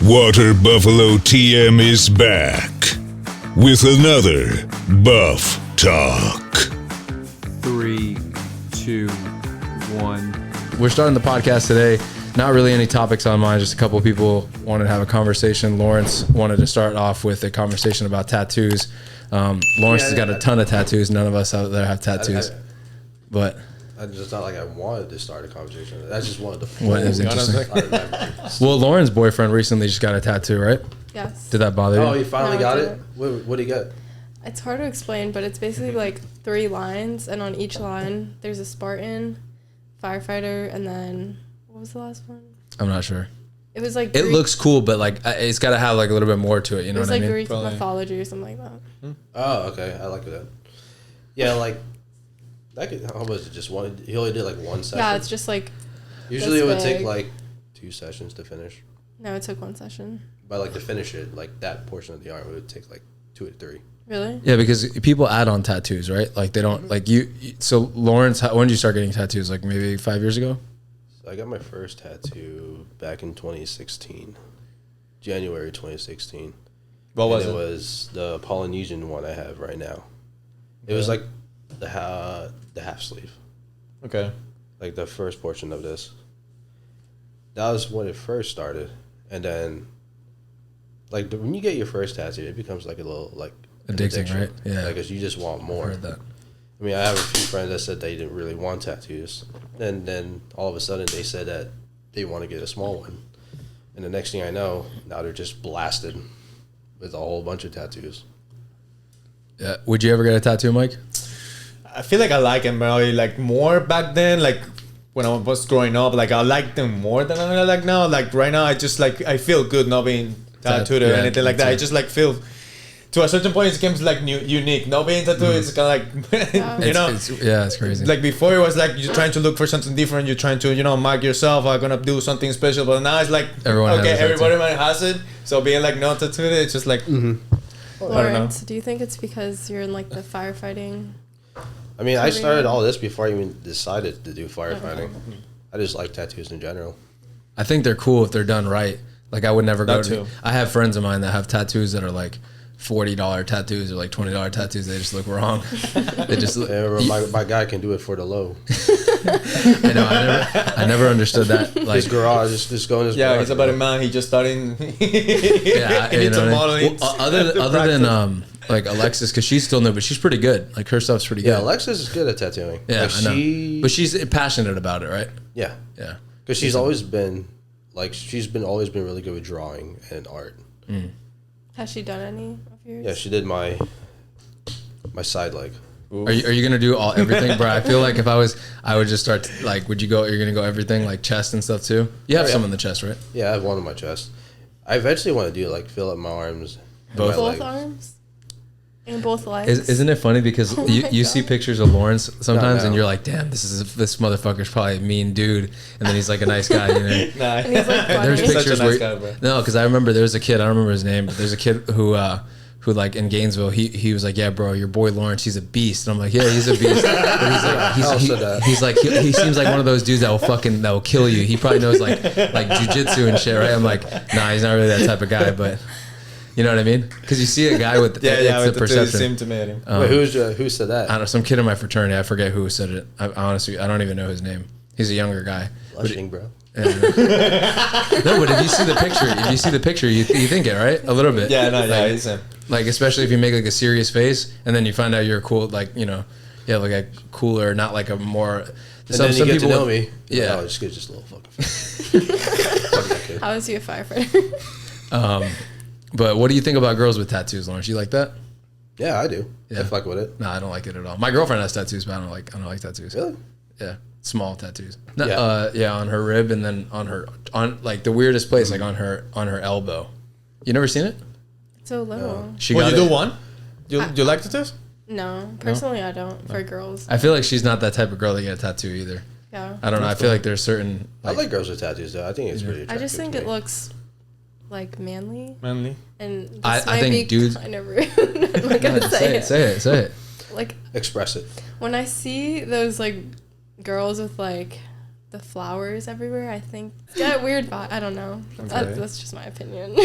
Water Buffalo TM is back with another Buff Talk. 3, 2, 1. We're starting the podcast today. Not really any topics on mine, just a couple of people wanted to have a conversation. Lawrence wanted to start off with a conversation about tattoos. Lawrence has got a ton of tattoos. None of us out there have tattoos. But I just not like I wanted to start a conversation. I just wanted to. What is interesting? Well, Lauren's boyfriend recently just got a tattoo, right? Yes. Did that bother you? Oh, he finally got didn't. it? What did he get? It's hard to explain, but it's basically like 3 lines, and on each line there's a Spartan, firefighter, and then what was the last one? I'm not sure. It was like It Greek, looks cool, but like it's got to have like a little bit more to it. You know it was what like I mean? Greek Probably. mythology or something like that. Oh, okay. I like that. Yeah, like that could. How much? Just one. He only did like one session. Yeah, it's just like Usually it this would take big. like 2 sessions to finish. no, it took 1 session. But like to finish it, like that portion of the arm, it would take like 2 or 3. Really? Yeah, because people add on tattoos, right? Like they don't like you. So Lawrence, when did you start getting tattoos? Like maybe 5 years ago? So I got my first tattoo back in 2016, January 2016. What was And it? it was the Polynesian one I have right now. It was like the half sleeve, Okay. like the first portion of this. That was when it first started, and then like when you get your first tattoo, it becomes like a little like an Addicting, addiction. right? Yeah. Like 'cause you just want I more. heard that. I mean, I have a few friends that said they didn't really want tattoos, and then all of a sudden they said that they want to get a small one, and the next thing I know, now they're just blasted with a whole bunch of tattoos. Yeah. Would you ever get a tattoo, Mike? I feel like I like them probably like more back then, like when I was growing up. Like I liked them more than I like now. Like right now, I just like I feel good not being tattooed or Yeah, anything like me that. too. I just like feel. To a certain point, it becomes like unique. Not being tattooed, it's kind of like you know. It's crazy. Like before, it was like you're trying to look for something different. You're trying to, mark yourself. I'm gonna do something special. But now it's like, Everyone has a tattoo. everybody has it. So being like not tattooed, it's just like, Lawrence, do you think it's because you're in like the firefighting? I mean, I started all this before I even decided to do firefighting. I just like tattoos in general. I think they're cool if they're done right. Like I would never go That to. too. I have friends of mine that have tattoos that are like $40 tattoos or like $20 tattoos. They just look wrong. They just look. My guy can do it for the low. I know. I never understood that. Like His garage, just go in his yeah, garage. he's about a man. He just starting. yeah, he you needs know some what I mean? modeling. Well, other than like Alexis, because she's still new, but she's pretty good. Like her stuff's pretty good. Yeah, Alexis is good at tattooing. Yeah, like I know. But she's passionate about it, right? yeah, Yeah. because she's always been like always been really good with drawing and art. Has she done any of yours? Yeah, she did my side leg. Are you gonna do everything, bro? I feel like if I would just start like, would you go? You're gonna go everything like chest and stuff too. You have some in the chest, right? Yeah, I have one on my chest. I eventually want to do like fill up my arms, and Both? my Both legs. arms? And both legs? Isn't it funny because you see God. pictures of Lawrence sometimes and no. you're like, damn, this motherfucker's probably a mean dude, and then he's like a nice guy. You know? Nah, And he's like There's funny. Such a pictures nice where guy, bro. no, because I remember there was a kid. I don't remember his name, but there's a kid who like in Gainesville, he was like, yeah, bro, your boy Lawrence, he's a beast. And I'm like, yeah, he's a beast. But he's like, he seems like one of those dudes that will kill you. He probably knows like jujitsu and shit, right? I'm like, nah, he's not really that type of guy, but you know what I mean? Because you see a guy with it's the perception. Seem to me. Wait, who said that? I don't know, some kid in my fraternity. I forget who said it. Honestly, I don't even know his name. He's a younger guy. Blushing, bro. No, but if you see the picture, you think it, right? A little bit. Yeah, no, yeah, he's him. Like, especially if you make like a serious face and then you find out you're cool, like, like a cooler, not like a more. And then you get to know me. Yeah. Oh, just a little fucking face. Fuck that kid. How is he a firefighter? But what do you think about girls with tattoos, Lawrence? You like that? Yeah, I do. Yeah. I fuck with it. No, I don't like it at all. My girlfriend has tattoos, but I don't like tattoos. Really? Yeah, small tattoos. No, Yeah. on her rib and then on like the weirdest place, like on her elbow. You never seen it? So little. She Well, got you it. do one? You like tattoos? No, personally I don't. For girls. I feel like she's not that type of girl to get a tattoo either. Yeah. I don't know. I feel like there's certain. I like girls with tattoos, though. I think it's pretty I attractive. just think to it me. looks like manly. Manly. And this I might think be dudes- kind of rude. I'm not gonna say it. Say it. Like Express it. when I see those like girls with like the flowers everywhere. I think it's got a weird vibe. I don't know. Okay. That's just my opinion.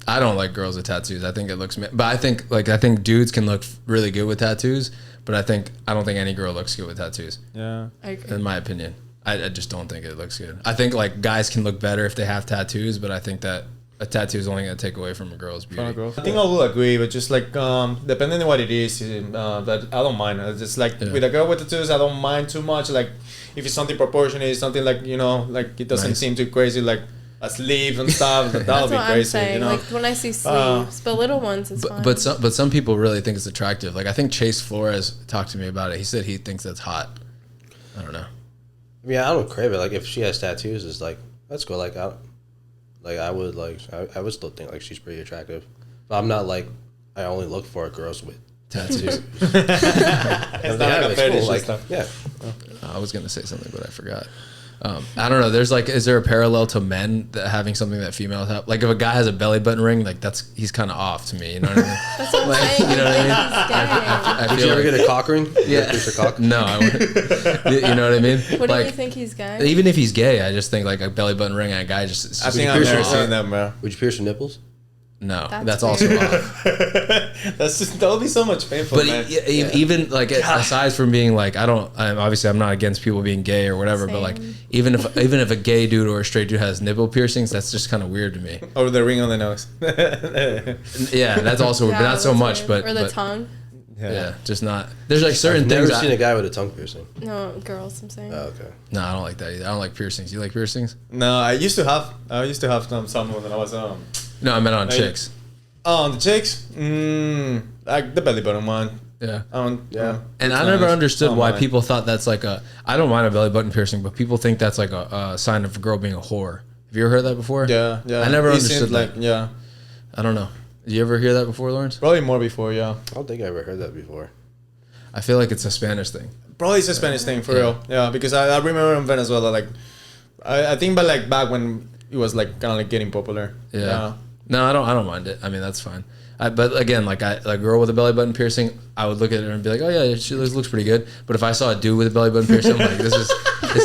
I don't like girls with tattoos. I think it looks, but I think dudes can look really good with tattoos. But I don't think any girl looks good with tattoos. Yeah. I agree. In my opinion, I just don't think it looks good. I think like guys can look better if they have tattoos, but I think that a tattoo is only going to take away from a girl's beauty. I think I will agree, but just like depending on what it is, that I don't mind. It's just like with a girl with tattoos, I don't mind too much. Like if it's something proportionate, something like like it doesn't seem too crazy, like a sleeve and stuff. That'll That's be what crazy. I'm saying. You know? Like when I see sleeves, but little ones, it's fine. But some people really think it's attractive. Like I think Chase Flores talked to me about it. He said he thinks that's hot. I don't know. I mean, I don't crave it. Like if she has tattoos, it's like let's go. I would still think like she's pretty attractive. But I'm not like I only look for girls with Tattoos. It's not like a fetish and stuff. Yeah. I was gonna say something, but I forgot. I don't know. There's like, is there a parallel to men that having something that females have? Like if a guy has a belly button ring, like he's kind of off to me. You know what I mean? That's what I'm saying. You know what I mean? I Did you ever get a cock ring? Yeah. Pierce your cock? No, I wouldn't. You know what I mean? What do Like you think he's gay? even if he's gay, I just think like a belly button ring and a guy just. I think I've pierce never your- seen them, bro. Would you pierce your nipples? No, That's that's also weird. off. That'll be so much painful, But man. even like aside from being like, obviously I'm not against people being gay or whatever, but like Same. even if a gay dude or a straight dude has nipple piercings, that's just kind of weird to me. Or the ring on the nose. Yeah, that's also weird, but not so that's much. weird. But Or the but, tongue. yeah, just not. There's like certain I've things. never seen a guy with a tongue piercing. No, girls, I'm saying. Oh, okay. No, I don't like that either. I don't like piercings. You like piercings? No, I used to have some when I was No, I meant on Hey. chicks. on the chicks. Like the belly button one. Yeah. Yeah. And I never understood why mine. people thought that's like a. I don't mind a belly button piercing, but people think that's like a sign of a girl being a whore. Have you ever heard that before? Yeah. I never It understood seems that. like yeah. I don't know. Did you ever hear that before, Lawrence? Probably more before, yeah. I don't think I ever heard that before. I feel like it's a Spanish thing. Probably it's a Spanish thing for real. Yeah, because I remember in Venezuela, like I think, but like back when it was like kind of like getting popular. Yeah. No, I don't mind it. I mean, that's fine. But again, like a girl with a belly button piercing, I would look at her and be like, oh yeah, she looks pretty good. But if I saw a dude with a belly button piercing, I'm like, this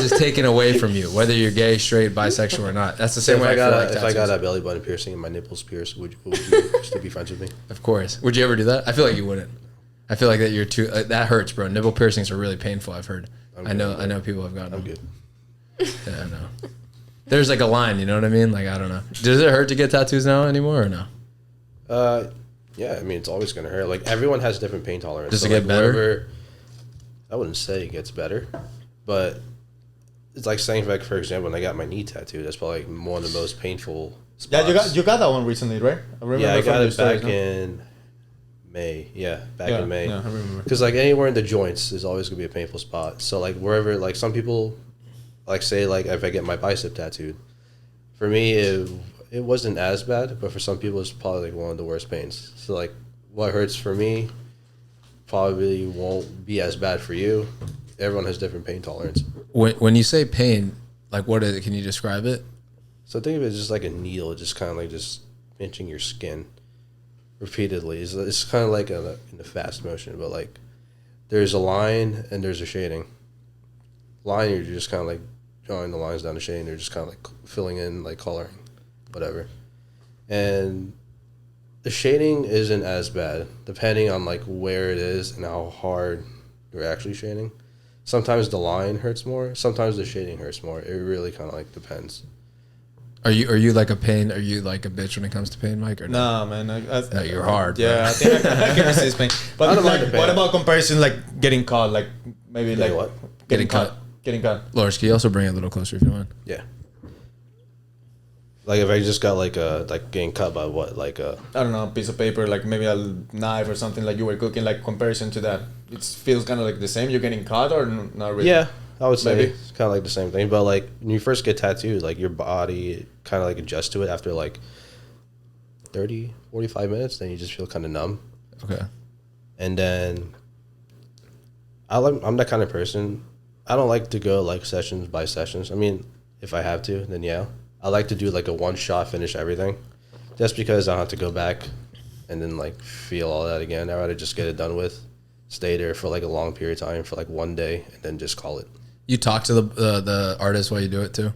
is taken away from you, whether you're gay, straight, bisexual, or not. That's the same If way I got feel like if I got tattoos. a belly button piercing and my nipples pierced, would you still be friends with me? Of course. Would you ever do that? I feel like you wouldn't. I feel like that you're too. That hurts, bro. Nipple piercings are really painful. I've heard. I know people have gotten I'm them. good. Yeah, I know. There's like a line, you know what I mean? Like I don't know. Does it hurt to get tattoos now anymore or no? Yeah, I mean it's always gonna hurt. Like everyone has different pain tolerance. Does it like, get better? wherever- I wouldn't say it gets better, but it's like saying like for example, when I got my knee tattooed, that's probably like one of the most painful spots. Yeah, you got that one recently, right? I remember Yeah, I from got your it stories, back in May. Yeah, back Yeah, in May. yeah, I remember. Because like anywhere in the joints is always gonna be a painful spot. So like wherever, like some people, like say like if I get my bicep tattooed, for me it wasn't as bad, but for some people it's probably like one of the worst pains. So like what hurts for me probably won't be as bad for you. Everyone has different pain tolerance. When you say pain, like what is it? Can you describe it? So think of it just like a needle, just kind of like just pinching your skin repeatedly. It's kind of like in a fast motion, but like there's a line and there's a shading. Line, you're just kind of like drawing the lines down the shading. You're just kind of like filling in, like coloring, whatever. And the shading isn't as bad, depending on like where it is and how hard you're actually shading. Sometimes the line hurts more. Sometimes the shading hurts more. It really kind of like depends. Are you like a pain? Are you like a bitch when it comes to pain, Mike? Or no? Nah, man. No, you're hard. Yeah, I think I can resist pain. I But don't mind like, the pain. what about comparison? Like getting caught, like maybe Getting like what? Getting cut. Getting caught. Lawrence, can you also bring it a little closer if you want? Yeah. Like if I just got like getting cut by what, like I don't know, a piece of paper, like maybe a knife or something, like you were cooking, like comparison to that. It feels kind of like the same. You're getting caught or not really? Yeah, I would say Maybe. it's kind of like the same thing. But like when you first get tattooed, like your body kind of like adjusts to it after like 30, 45 minutes. Then you just feel kind of numb. Okay. And then I'm that kind of person. I don't like to go like sessions by sessions. I mean, if I have to, then yeah. I like to do like a one shot, finish everything. Just because I don't have to go back and then like feel all that again. I'd rather just get it done with. Stay there for like a long period of time for like one day and then just call it. You talk to the artist while you do it too?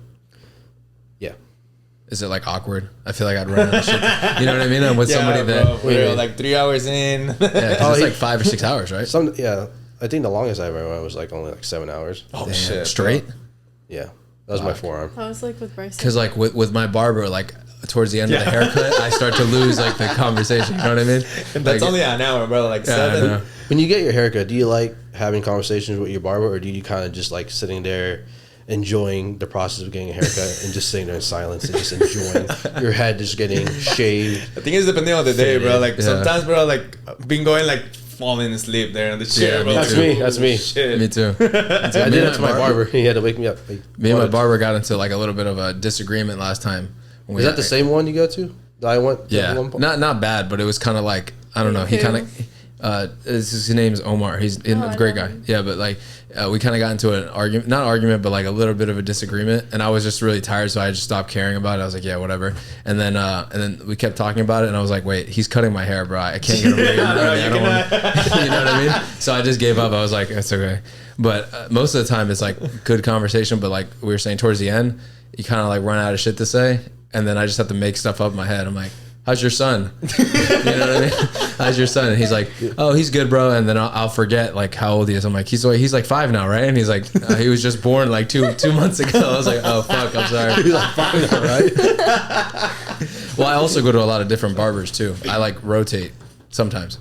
Yeah. Is it like awkward? I feel like I'd run out of shit. You know what I mean? I'm with somebody bro, that we're like 3 hours in. yeah, 'cause it's like 5 or 6 hours, right? I think the longest I ever went was like only like 7 hours. Oh Damn. shit! Straight? Yeah, that was my forearm. I was like with Bryson. Because like with my barber, like towards the end of the haircut, I start to lose like the conversation. You know what I mean? And that's Like, only an hour, bro. Like yeah, I 7. know. When you get your haircut, do you like having conversations with your barber, or do you kind of just like sitting there enjoying the process of getting a haircut and just sitting there in silence and just enjoying your head just getting shaved? I think it's depending on the day, bro. Like Yeah. sometimes, bro, like I've been going like falling asleep there in the chair, Yeah, bro. me Like, too. That's me. Shit. Me too. I did it to my barber. He had to wake me up. Like, Me and my what? barber got into like a little bit of a disagreement last time. When Is that the same one you go to? That I went. Yeah, One not bad, but it was kind of like I don't know. He Who? kind of his name is Omar. He's I a great know guy. him. Yeah, but like we kind of got into an argument, not argument, but like a little bit of a disagreement. And I was just really tired, so I just stopped caring about it. I was like, yeah, whatever. And then we kept talking about it, and I was like, wait, he's cutting my hair, bro. I can't get a rig. I don't want. You know what I mean? So I just gave up. I was like, it's okay. But most of the time, it's like good conversation. But like we were saying, towards the end, you kind of like run out of shit to say, and then I just have to make stuff up in my head. I'm like, how's your son? You know what I mean? How's your son? And he's like, oh, he's good, bro. And then I'll forget like how old he is. I'm like, he's like 5 now, right? And he's like, he was just born like two months ago. I was like, oh fuck, I'm sorry. He's like 5 now, right? Well, I also go to a lot of different barbers too. I like rotate sometimes.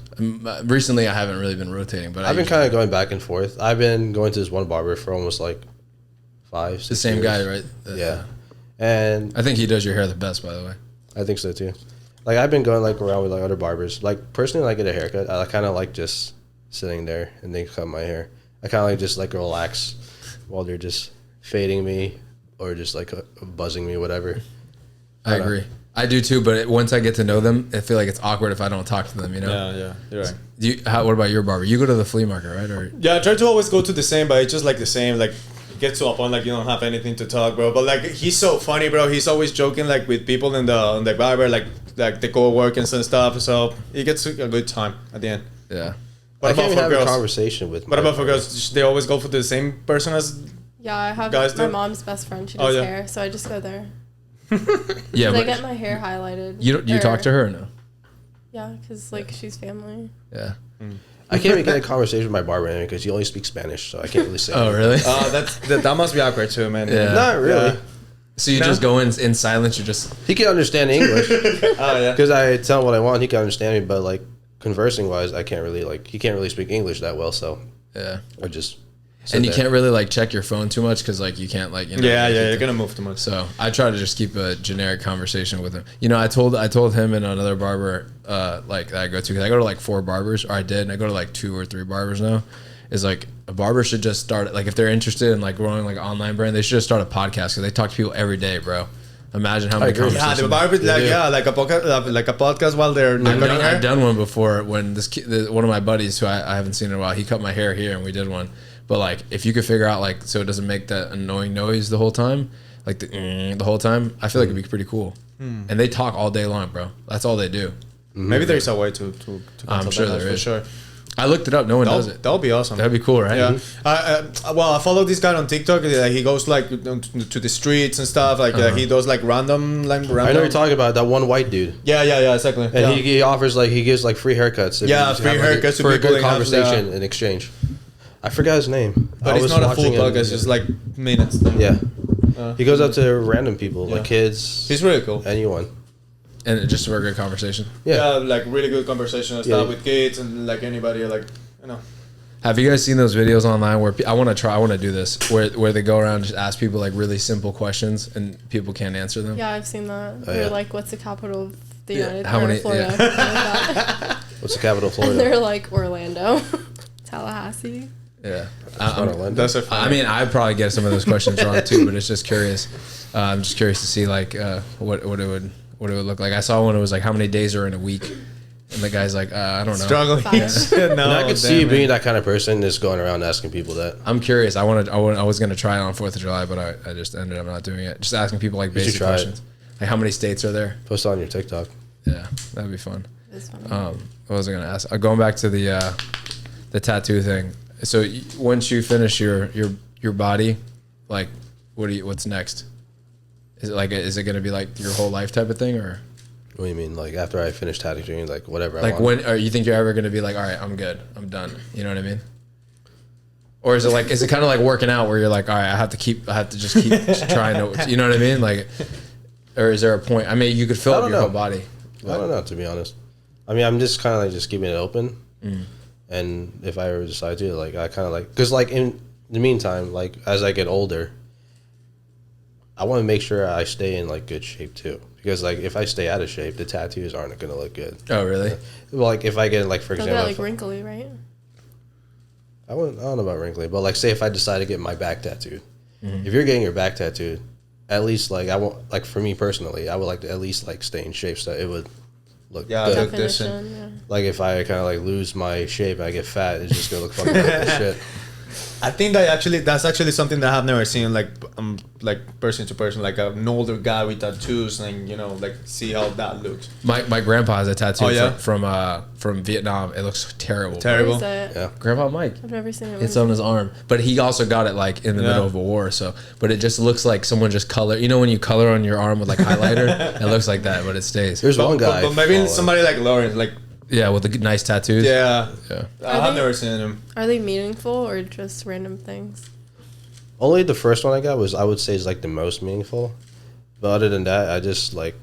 Recently, I haven't really been rotating, but I've been kind of going back and forth. I've been going to this one barber for almost like 5, 6 the same years. guy, right? Yeah, and I think he does your hair the best, by the way. I think so too. Like I've been going like around with like other barbers. Like personally, when I get a haircut, I kind of like just sitting there and they cut my hair. I kind of like just like relax while they're just fading me or just like buzzing me, whatever. I agree. I do too, but once I get to know them, I feel like it's awkward if I don't talk to them. You know? Yeah, you're right. What about your barber? You go to the flea market, right? Or Yeah, I try to always go to the same, but it's just like the same. Like, it gets to a point like you don't have anything to talk, bro. But like, he's so funny, bro. He's always joking like with people in the barber, like the co-workers and stuff. So he gets a good time at the end. yeah. What I about can't even for have a girls? conversation with. What about for girls? They always go for the same person as. Yeah, I have Guys my do? mom's best friend. She Oh, does yeah. hair, so I just go there. Yeah, 'Cause I but get my hair highlighted. you talk to her or no? Yeah, because like she's family. Yeah. I can't even get a conversation with my barber anyway because he only speaks Spanish, so I can't really say. Oh, anything. really? That must be awkward too, man. Yeah. Not really. Yeah. So you just go in silence. You just He can understand English Oh yeah. because I tell him what I want. He can understand me, but like conversing wise, I can't really like. He can't really speak English that well, so yeah. I just. sit And you there. can't really like check your phone too much because like you can't like you know. Yeah, like, you're gonna move too much. So I try to just keep a generic conversation with him. You know, I told him and another barber like that I go to because I go to like 4 barbers, or I did, and I go to like 2 or 3 barbers now. Is like a barber should just start like if they're interested in like growing like an online brand, they should just start a podcast because they talk to people every day, bro. Imagine how many agree. conversations. Yeah, the barber like like a podcast while they're I've cutting hair. done one before when one of my buddies who I haven't seen in a while, he cut my hair here and we did one. But like if you could figure out like so it doesn't make that annoying noise the whole time, like the whole time, I feel like it'd be pretty cool. And they talk all day long, bro. That's all they do. Maybe there's a way to I'm sure there for is. sure. I looked it up. No one does it. That would be awesome. That'd be cool, right? Yeah. Well, I follow this guy on TikTok. He goes like to the streets and stuff. Like he does like random. I know you're talking about that one white dude. Yeah, exactly. And yeah. he offers like he gives like free haircuts. if Yeah, you just free have, like, haircuts to for a people good that have, conversation in exchange. I forgot his name. but I it's was not a full watching podcast. it. It's just like minutes. Yeah, he goes up to random people Yeah. like kids, He's really cool. anyone. And it's just a very good conversation. Yeah, Yeah. like really good conversation and Yeah. stuff with kids and like anybody like you know. Have you guys seen those videos online where I want to do this where they go around and just ask people like really simple questions and people can't answer them? Yeah, I've seen that. Oh, They're yeah. like, "What's the capital of the Yeah, United how many- Florida?" yeah. Something like that. What's the capital of And Florida? they're like Orlando, Tallahassee. Yeah. That's a I mean, I'd probably get some of those questions wrong too, but it's just curious. I'm just curious to see like what it would look like. I saw one. It was like how many days are in a week, and the guy's like, I don't know. struggling. Fire. No, And I could see you damn it. being that kind of person that's going around asking people that. I'm curious. I was gonna try it on 4th of July, but I just ended up not doing it. Just asking people like You should basic try it. questions. Like how many states are there? Post it on your TikTok. Yeah, that'd be fun. It's funny. What was I gonna ask? Going back to the tattoo thing. So once you finish your your body, like, what's next? Is it going to be like your whole life type of thing, or? What do you mean? Like after I finish tattooing, like whatever Like I want? when, or you think you're ever going to be like, all right, I'm good, I'm done. You know what I mean? Or is it kind of like working out where you're like, all right, I have to just keep trying to, you know what I mean? Like, or is there a point? I mean, you could fill up your whole body. I don't know, to be honest. I mean, I'm just kind of like just keeping it open. And if I ever decide to, like, I kind of like, because like in the meantime, like as I get older, I want to make sure I stay in like good shape too. Because like if I stay out of shape, the tattoos aren't going to look good. Oh, really? Well, like if I get like, for They'll example, get like wrinkly, right? I don't know about wrinkly, but like say if I decide to get my back tattooed, if you're getting your back tattooed, at least like I want, like for me personally, I would like to at least like stay in shape so it would look good. look Definition, decent. Like if I kind of like lose my shape, I get fat, it's just gonna look fucking like this shit. I think that's actually something that I've never seen, like person to person, like an older guy with tattoos, and like see how that looks. My grandpa has a tattoo Oh, yeah? from Vietnam. It looks terrible. Terrible. Where is it? Yeah. Grandpa Mike. I've never seen it. It's on his arm, but he also got it like in the middle of a war. So, but it just looks like someone just colored. You know when you color on your arm with like highlighter, it looks like that, but it stays. There's one guy, but maybe somebody like Lawrence, like Yeah, with the nice tattoos. yeah. Yeah. I've never seen him. Are they meaningful or just random things? only the first one I got was, I would say, is like the most meaningful. But other than that, I just like,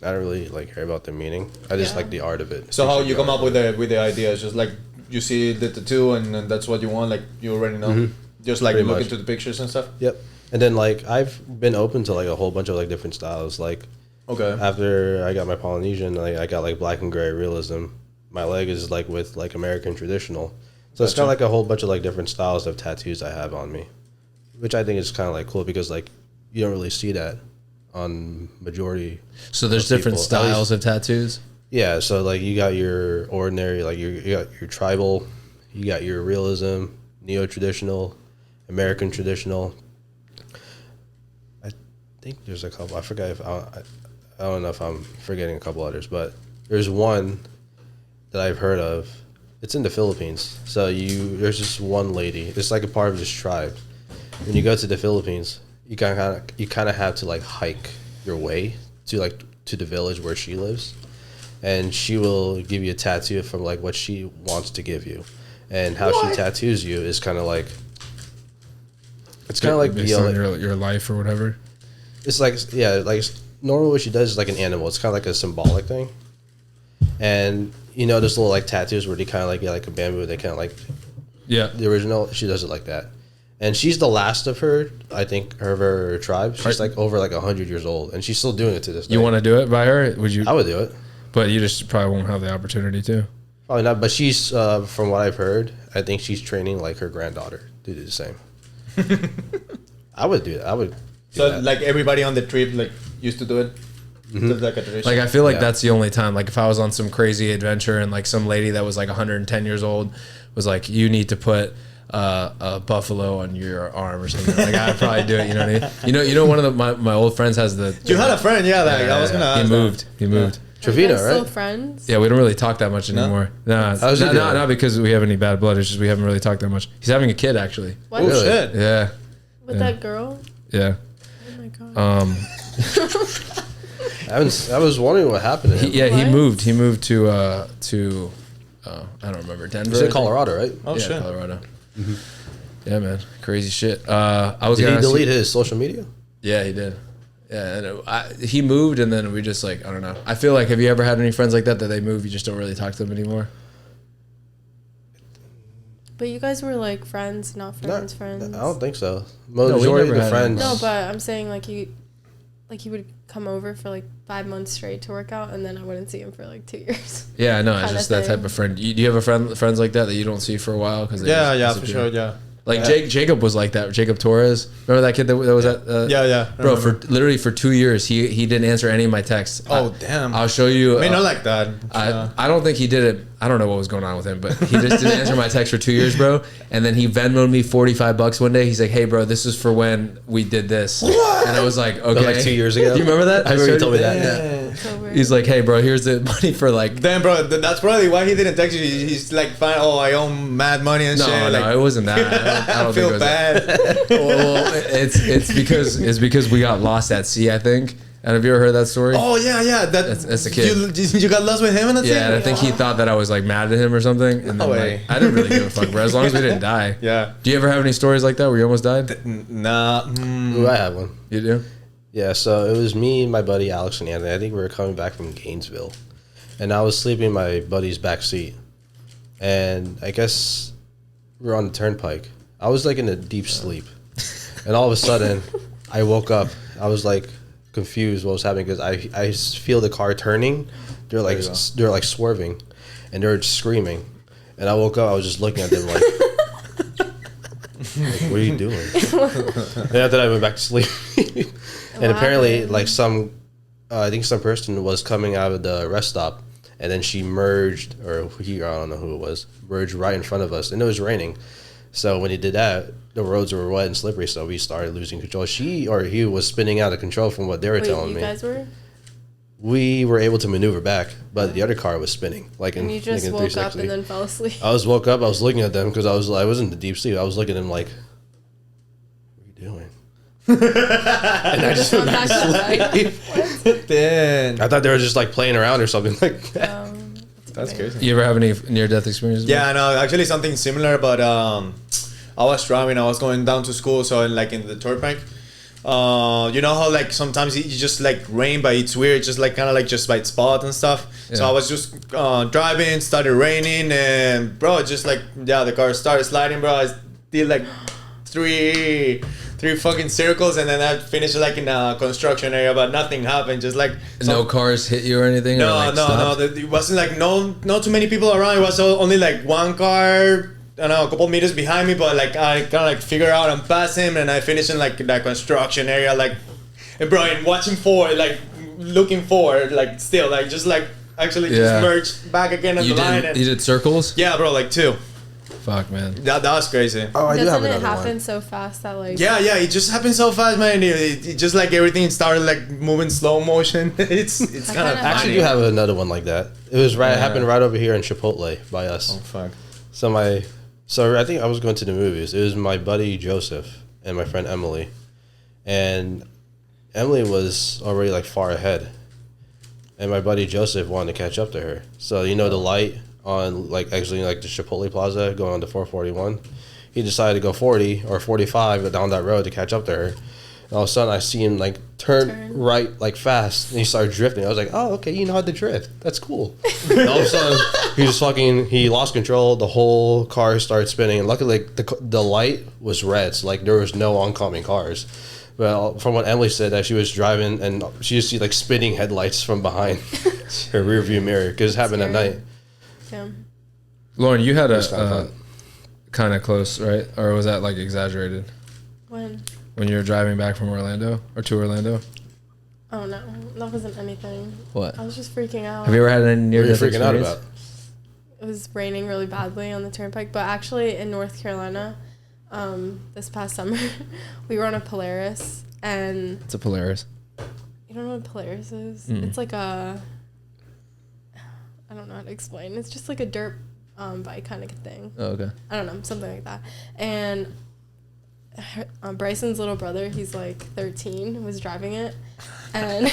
I don't really like care about the meaning. I just like the art of it. So how you come up with the ideas? Just like you see the tattoo and that's what you want. Like you already know. Just like Pretty look much. into the pictures and stuff. Yep. And then like I've been open to like a whole bunch of like different styles. Like Okay. after I got my Polynesian, like I got like black and gray realism. My leg is like with like American traditional. So it's kind of like a whole bunch of like different styles of tattoos I have on me, which I think is kind of like cool because like you don't really see that on majority. So there's of different people. At styles least- of tattoos. Yeah, so like you got your ordinary, like you got your tribal, you got your realism, neo-traditional, American traditional. I think there's a couple. I forgot if I don't know if I'm forgetting a couple others, but there's one that I've heard of. It's in the Philippines. So there's this one lady. It's like a part of this tribe. When you go to the Philippines, you kind of have to like hike your way to the village where she lives, and she will give you a tattoo from like what she wants to give you, and how she tattoos you is kind of like. It's kind of like based on your life or whatever. It's like, yeah, like normally what she does is like an animal. It's kind of like a symbolic thing. And you know, those little like tattoos where they kind of like get like a bamboo, they kind of like the original. She does it like that. And she's the last of her, I think, of her tribe. She's like over like 100 years old, and she's still doing it to this day. You want to do it by her? Would you? I would do it. But you just probably won't have the opportunity to. Probably not, but she's, from what I've heard, I think she's training like her granddaughter to do the same. I would do that. I would. So like everybody on the trip like used to do it. It's like a tradition. Like I feel like that's the only time. Like if I was on some crazy adventure and like some lady that was like 110 years old was like, you need to put a buffalo on your arm or something. Like I'd probably do it. You know what I mean? You know, one of my old friends has the. You had a friend, yeah. Like I was gonna. Ask He moved. He moved. Are you Trevino, guys still right? friends? Yeah, we don't really talk that much anymore. No, How's he doing? not because we have any bad blood. It's just we haven't really talked that much. He's having a kid actually. What? Oh Really? shit. Yeah, With that girl? yeah. Oh my god. I was wondering what happened to him. He What? moved. He moved to I don't remember, Denver. He's in Colorado, right? Oh yeah, shit. Colorado. Yeah, man, crazy shit. I was Did gonna he ask delete you- his social media? Yeah, he did. Yeah, and he moved, and then we just like I don't know. I feel like have you ever had any friends like that they move, you just don't really talk to them anymore? But you guys were like friends, not friends. I don't think so. we Majority never of the had friends. No, but I'm saying like he would come over for like 5 months straight to work out, and then I wouldn't see him for like 2 years. Yeah, no, it's Kinda just that thing. type of friend. Do you have friends like that you don't see for a while? Cause they Yeah, just yeah, for disappear? sure, yeah. Like Jacob was like that. Jacob Torres, remember that kid that was at? Yeah. Bro, for literally for 2 years, he didn't answer any of my texts. Oh damn. I'll show you. I mean, not like that. I don't think he did it. I don't know what was going on with him, but he just didn't answer my text for 2 years, bro. And then he Venmoed me $45 one day. He's like, "Hey, bro, this is for when we did this." What? And I was like, "Okay." Like 2 years ago? Do you remember that? I remember you showed told me that. Yeah. It's over. He's like, hey, bro, here's the money for like. Damn, bro, that's probably why he didn't text you. He's like, fine, oh, I own mad money and shit. No, Like, it wasn't that. I don't think it feel was bad. that. Well, it's because we got lost at sea, I think. And have you ever heard that story? Oh yeah. That's a kid. You got lost with him and the Yeah, and I think he thought that I was like mad at him or something. And then way. like, I didn't really give a fuck, bro. As long as we didn't die. Yeah. Do you ever have any stories like that where you almost died? Nah. Ooh, I have one. You do? Yeah, so it was me, my buddy Alex, and Anthony. I think we were coming back from Gainesville, and I was sleeping in my buddy's back seat, and I guess we were on the turnpike. I was like in a deep sleep, and all of a sudden, I woke up. I was like confused what was happening because I feel the car turning. They're like swerving, and they're screaming, and I woke up. I was just looking at them like, what are you doing? And after that, I went back to sleep. And apparently, like I think some person was coming out of the rest stop, and then she merged, or he, I don't know who it was, merged right in front of us, and it was raining. So when he did that, the roads were wet and slippery, so we started losing control. She or he was spinning out of control from what they were telling me. You guys were? We were able to maneuver back, but the other car was spinning. Like And you just woke up and then fell asleep. I woke up. I was looking at them because I was in the deep sleep. I was looking at them like, what are you doing? And I just went back to sleep. Damn. I thought they were just like playing around or something like that. That's crazy. You ever have any near-death experiences? Yeah, no, actually something similar, but I was driving. I was going down to school, so like in the turnpike. You know how like sometimes you just like rain, but it's weird, just like kind of like just by spot and stuff. Yeah. So I was just driving, started raining, and bro, just like the car started sliding, bro. I did like three fucking circles, and then I finished like in a construction area, but nothing happened. Just like No cars hit you or anything? no, or like no. stopped? It wasn't like not too many people around. It was only like one car. I don't know, a couple meters behind me, but like I kind of like figure out and pass him, and I finish in like that construction area, like, and bro, and watching forward, like looking forward, like still, like just like actually just merged back again on the line. And You did circles? yeah, bro, like 2. Fuck, man. That was crazy. Oh, I do have Doesn't it another happen one. so fast that like... Yeah, it just happened so fast, man. It just like everything started like moving slow motion. It's kind of I actually do have another one like that. It was right. It happened right over here in Chipotle by us. Oh fuck. So I think I was going to the movies. It was my buddy Joseph and my friend Emily, and Emily was already like far ahead, and my buddy Joseph wanted to catch up to her. So the light on like exiting like the Chipotle Plaza going on to 441, he decided to go 40 or 45 down that road to catch up to her. And all of a sudden, I see him like turn right like fast, and he started drifting. I was like, "Oh, okay, you know how to drift. That's cool." And all of a sudden, he lost control. The whole car started spinning, and luckily, like, the light was red, so like there was no oncoming cars. Well, from what Emily said, that she was driving and she just see like spinning headlights from behind her rear view mirror because it happened at night. Yeah. Lauren, you had It was kinda a fun. kind of close, right? Or was that like exaggerated? When You were driving back from Orlando or to Orlando? Oh no, that wasn't anything. What? I was just freaking out. Have you ever had any What near are you death freaking out experience? about? It was raining really badly on the turnpike, but actually in North Carolina, this past summer, we were on a Polaris, and It's a Polaris. you don't know what Polaris is? Mm-mm. It's like I don't know how to explain. It's just like a dirt bike kind of thing. Oh, okay. I don't know, something like that. And Bryson's little brother, he's like 13, was driving it, and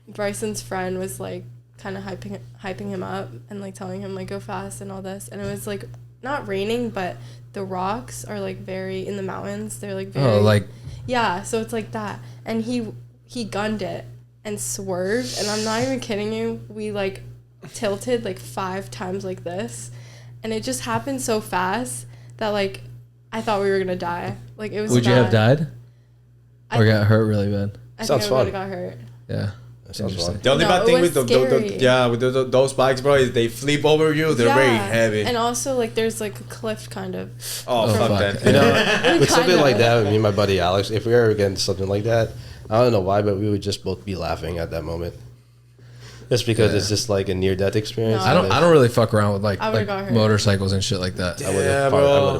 Bryson's friend was like kind of hyping him up and like telling him like go fast and all this, and it was like not raining, but the rocks are like very in the mountains. They're like very yeah, so it's like that, and he gunned it and swerved, and I'm not even kidding you. We like tilted like 5 times like this, and it just happened so fast that like I thought we were gonna die. Like it was. Would you have died? I Or got hurt really bad? I Sounds think I would fun. have got hurt. Yeah. That sounds Interesting. fun. The only No, bad it thing was with scary. those bikes, bro, is they flip over you. They're very heavy. And also like there's like a cliff kind of. Oh, fuck fuck. that. You know, with something Kinda. like that, with me and my buddy Alex, if we ever get into something like that, I don't know why, but we would just both be laughing at that moment. Just because it's just like a near-death experience. No. I don't really fuck around with like got hurt. motorcycles and shit like that. I would have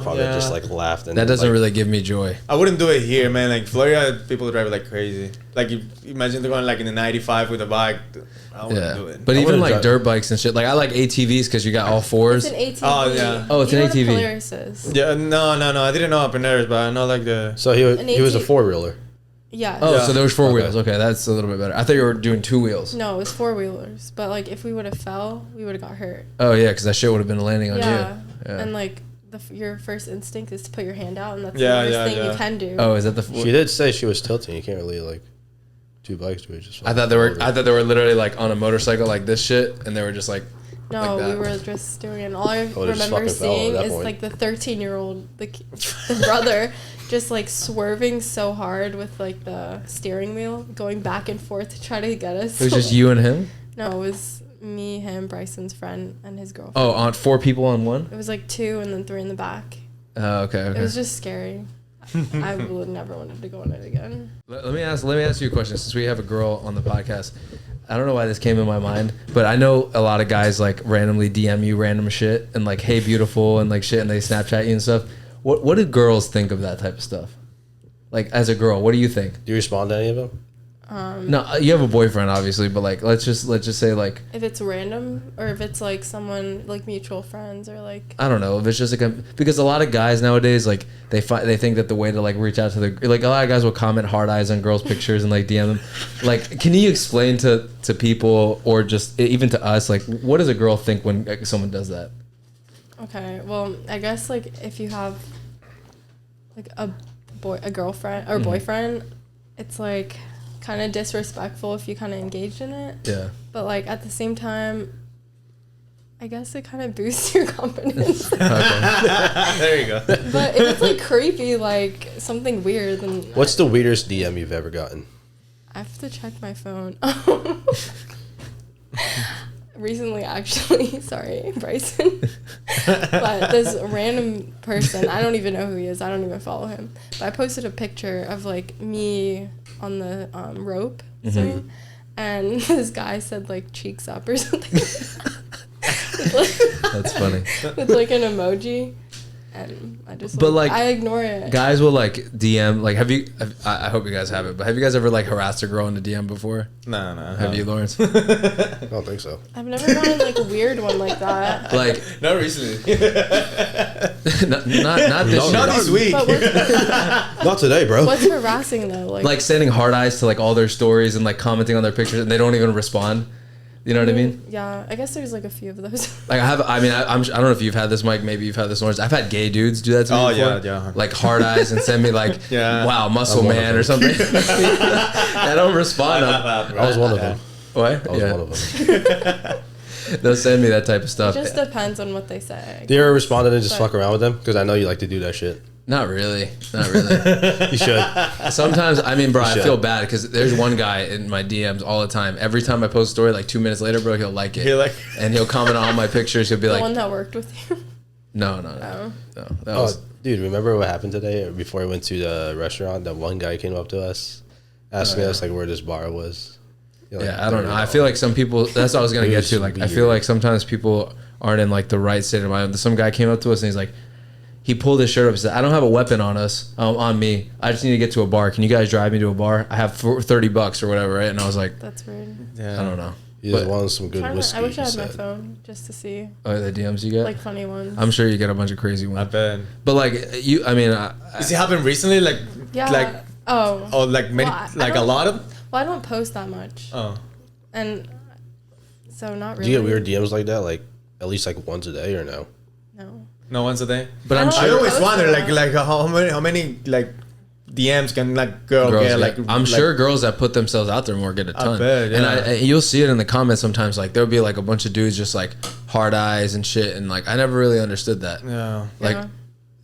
probably just like laughed. And That doesn't like, really give me joy. I wouldn't do it here, man. Like Florida, people drive like crazy. Like imagine they're going like in the 95 with a bike. I wouldn't do it. But even like dirt bikes and shit. Like I like ATVs because you got all fours. It's an ATV. Oh, yeah. Oh, it's You an know what a ATV. Polaris is? Yeah, no. I didn't know Polaris, but I know like the. So he was a 4-wheeler. Yeah. Oh, Yeah. so there was 4 wheels. Okay, that's a little bit better. I thought you were doing 2 wheels. No, it was 4-wheelers. But like, if we would have fell, we would have got hurt. Oh yeah, because that shit would have been landing on you. Yeah. And like, your first instinct is to put your hand out, and that's Yeah, the worst yeah, thing yeah. you can do. Oh, is that the? She did say she was tilting. You can't really like 2 bikes to it. Just I thought they were literally like on a motorcycle like this shit, and they were just like. No, like that. we were just doing it. And all I just remember fucking fell seeing at that is point. like the 13-year-old, the brother, just like swerving so hard with like the steering wheel, going back and forth to try to get us. It was just you and him. No, it was me, him, Bryson's friend, and his girlfriend. Oh, on 4 people on one. It was like 2 and then 3 in the back. Oh, okay. It was just scary. I would never wanted to go on it again. Let me ask you a question. Since we have a girl on the podcast, I don't know why this came in my mind, but I know a lot of guys like randomly DM you random shit and like, "Hey, beautiful," and like shit, and they Snapchat you and stuff. What do girls think of that type of stuff? Like, as a girl, what do you think? Do you respond to any of them? No, you have a boyfriend, obviously, but like, let's just say like, If it's random, or if it's like someone like mutual friends, or like I don't know if it's just like because a lot of guys nowadays like they think that the way to like reach out to like a lot of guys will comment hard eyes on girls' pictures and like DM them. Like, can you explain to people or just even to us like what does a girl think when like, someone does that? Okay, well, I guess like if you have like a girlfriend or boyfriend, it's like kind of disrespectful if you kind of engaged in it. Yeah. But like at the same time, I guess it kind of boosts your confidence. There you go. But if it's like creepy, like something weird, then What's the weirdest DM you've ever gotten? I have to check my phone. Recently, actually, sorry, Bryson. But this random person, I don't even know who he is. I don't even follow him. But I posted a picture of like me on the rope swing, and this guy said like cheeks up or something. That's funny. With like an emoji. And I just But, like, I ignore it. Guys will like DM like I hope you guys have it, but have you guys ever like harassed a girl in the DM before? No. Have you, Lawrence? I don't think so. I've never gotten like a weird one like that. Like Not recently. not this year. Not this week. But Not today, bro. what's harassing though? Like sending hard eyes to like all their stories and like commenting on their pictures and they don't even respond. You know what I mean? Yeah, I guess there's like a few of those. Like I don't know if you've had this, Mike. Maybe you've had this, Lawrence. I've had gay dudes do that to me. Oh, before. yeah. Like hard eyes and send me like, Yeah. wow, muscle man or something. I don't respond. I was one of them. What? I was one of them. They'll send me that type of It stuff. just depends on what they say. Do you ever respond and just But- fuck around with them? Because I know you like to do that shit. Not really. Not really. You should. Sometimes, I mean, bro, I should. feel bad because there's one guy in my DMs all the time. Every time I post a story, like 2 minutes later, bro, he'll like it. And he'll comment on all my pictures. He'll be The like, one that worked with you. no. That was, Dude, remember what happened today? Before we went to the restaurant, that one guy came up to us, asking us like where this bar was. You know, like, yeah, I don't know. I feel like some people, that's what I was going to get to. Like, I feel like sometimes people aren't in like the right state of mind. Some guy came up to us and he's like, he pulled his shirt up and said, I don't have a weapon on us, on me. I just need to get to a bar. Can you guys drive me to a bar? I have $30 or whatever, right? And I was like, That's weird. I don't know. You just wanted some good whiskey. I wish I had he my said. phone just to see Oh, the DMs you get? like funny ones. I'm sure you get a bunch of crazy I ones. bet. But like, Does it happen recently? Like, Yeah. like, oh. like many, Well, I like a don't- lot of. Well, I don't post that much. Oh. And so not Do really. you get weird DMs like that? Like at least like once a day or no? No. No, once a day. But I'm I don't I sure always post wonder, that. like how many like DMs can like girl girls get? get. Like, I'm like, sure girls that put themselves out there more get a ton. bet, And yeah. you'll see it in the comments sometimes. Like there'll be like a bunch of dudes just like hard eyes and shit. And like I never really understood that. Yeah. Like, Yeah.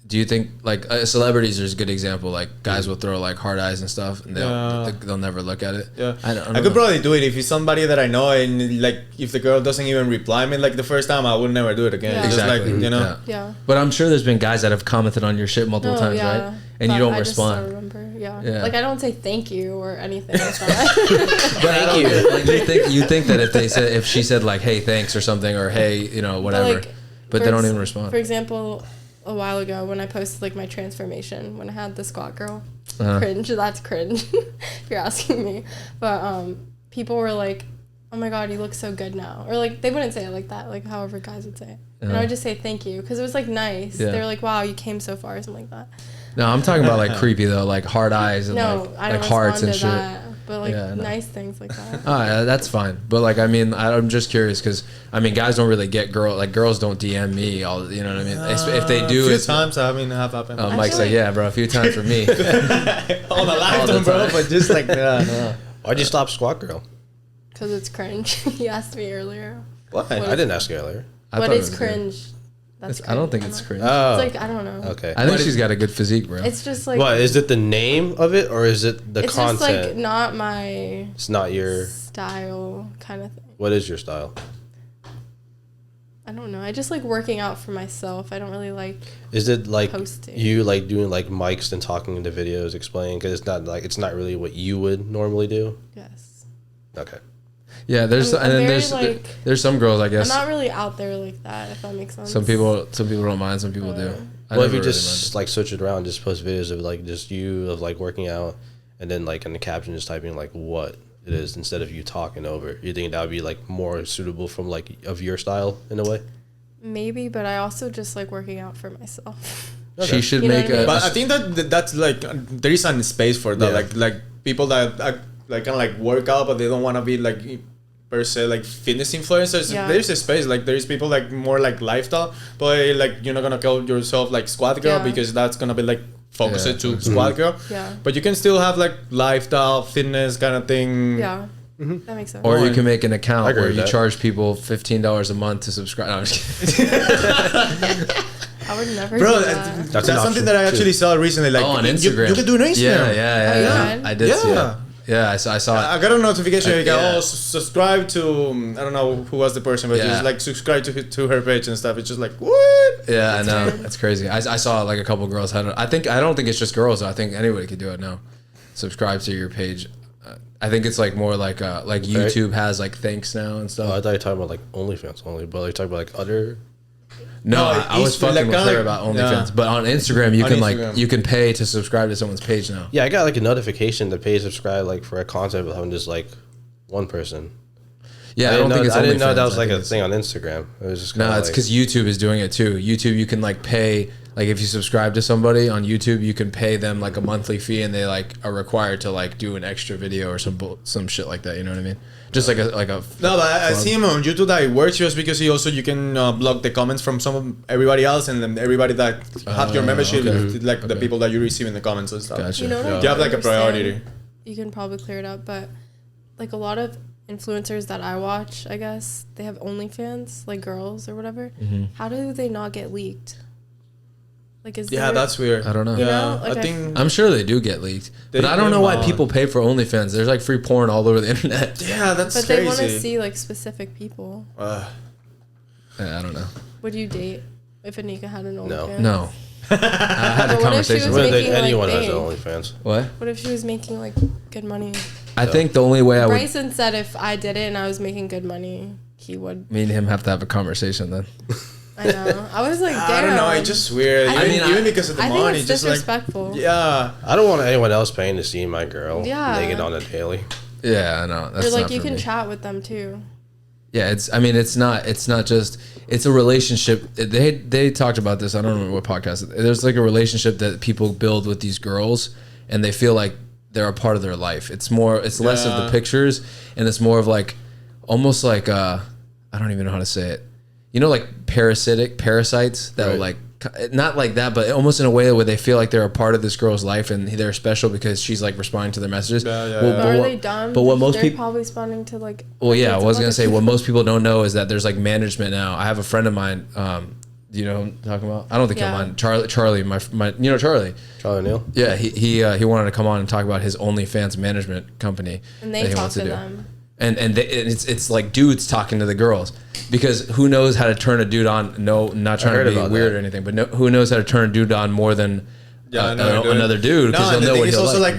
do you think like celebrities are a good example? Like guys will throw like hard eyes and stuff, and they'll never look at it. Yeah, I don't I could know. probably do it if it's somebody that I know, and like if the girl doesn't even reply me like the first time, I would never do it again. Yeah. Just Exactly. like, you know. Yeah. But I'm sure there's been guys that have commented on your shit multiple times, right? And you don't I respond. Just don't remember. Yeah. Yeah. Like I don't say thank you or anything like that. But I don't, like, you think that if she said like, hey, thanks or something, or hey, you know, whatever, but they don't even respond. For example, a while ago when I posted like my transformation when I had the squat girl, cringe. That's cringe if you're asking me. But people were like, oh my god, you look so good now, or like they wouldn't say it like that, like however guys would say it, and I would just say thank you because it was like nice. They were like, wow, you came so far, or something like that. No, I'm talking about like creepy though, like hard eyes and like hearts and shit. That, but like nice things like that. Yeah, that's fine. But like, I mean, I'm just curious because I mean, guys don't really get girls don't DM me all. You know what I mean? If they do, a few times I mean have happened. Oh, Mike's like, yeah, bro, a few times for me. All the lifetime, bro. But just like, no. Why'd you stop squat girl? Because it's cringe. You asked me earlier. What? I didn't ask you earlier. What is cringe? I don't think it's cringe. Oh. It's like, I don't know. Okay. I think she's got a good physique, bro. It's just like... What, is it the name of it or is it the content? It's just like not my... It's not your... style kind of thing. What is your style? I don't know. I just like working out for myself. I don't really like... Is it like posting. You like doing like mics and talking into videos explaining? Because it's not really what you would normally do? Yes. Okay. Yeah, there's some girls, I guess. I'm not really out there like that, if that makes sense. Some people don't mind, some people do. Well, if you just like switch it around, just post videos of like just you of like working out, and then like in the caption just typing like what it is instead of you talking over. You think that would be like more suitable from like of your style in a way? Maybe, but I also just like working out for myself. Okay. She should make a... But I think that's like there is a space for that. Like people that are like kind of like work out, but they don't want to be like per se like fitness influencers. There's a space, like there's people like more like lifestyle, but like you're not gonna call yourself like squat girl because that's gonna be like focused to squat girl. Yeah. But you can still have like lifestyle fitness kind of thing. Yeah. That makes sense. Or you can make an account where you that. charge people $15 a month to subscribe. No, I'm just kidding. I would never Bro, do that. that's something that I actually saw recently. Like on Instagram. You can do it on Instagram. Yeah. I did see it. Yeah, I saw it. I got a notification like, subscribe to, I don't know who was the person, but just like subscribe to her page and stuff. It's just like, what? Yeah, I know. That's crazy. I saw like a couple girls had it. I don't think it's just girls though. I think anybody could do it now. Subscribe to your page. I think it's like more like YouTube has like thanks now and stuff. Oh, I thought you were talking about like OnlyFans only, but like talking about like other... No, I was fucking with her about OnlyFans, but on Instagram you can like you can pay to subscribe to someone's page now. Yeah, I got like a notification to pay subscribe like for a content with having just like one person. Yeah, I didn't know that was like a it's thing on Instagram. It was just it's because YouTube is doing it too. YouTube, you can like pay, like if you subscribe to somebody on YouTube, you can pay them like a monthly fee, and they like are required to like do an extra video or some shit like that. You know what I mean? Just like a no, but I see him on YouTube that it works just because you can block the comments from everybody else, and then everybody that have your membership, the people that you receive in the comments and stuff. Gotcha. You know, you have like a priority. You can probably clear it up, but like a lot of influencers that I watch, I guess they have OnlyFans, like girls or whatever. How do they not get leaked? Like, that's weird. I don't know. Yeah, like I think I'm sure they do get leaked, but I don't know why people pay for OnlyFans. There's like free porn all over the internet. Yeah, that's but crazy. They want to see like specific people. Yeah, I don't know. Would you date if Anika had an OnlyFans? No. I had a conversation with making, anyone like, has an OnlyFans. What? What if she was making like good money? I think the only way I would... Bryson said if I did it and I was making good money, he would. Me and him have to have a conversation then. I know. I was like, damn. I don't know. It's just weird. Even because of the money. I think it's just disrespectful. Like, yeah. I don't want anyone else paying to see my girl naked on a daily. Yeah, I know. That's or like not you for can me. chat with them too. Yeah, it's not just, it's a relationship. They talked about this. I don't remember what podcast. There's like a relationship that people build with these girls, and they feel like they're a part of their life. It's less of the pictures, and it's more of like, almost like, I don't even know how to say it. You know, like parasites that are like, not like that, but almost in a way where they feel like they're a part of this girl's life and they're special because she's like responding to their messages. But are they dumb? But what most people probably responding to like. Well, yeah, I was gonna say what most people don't know is that there's like management now. I have a friend of mine. Do you know who I'm talking about? I don't think you'll mind. Charlie, my you know Charlie. Charlie Neal. Yeah, he wanted to come on and talk about his OnlyFans management company. And they talk to them. And it's like dudes talking to the girls, because who knows how to turn a dude on? No, not trying to be weird or anything, but who knows how to turn a dude on more than another dude because no, he'll know what he'll also like.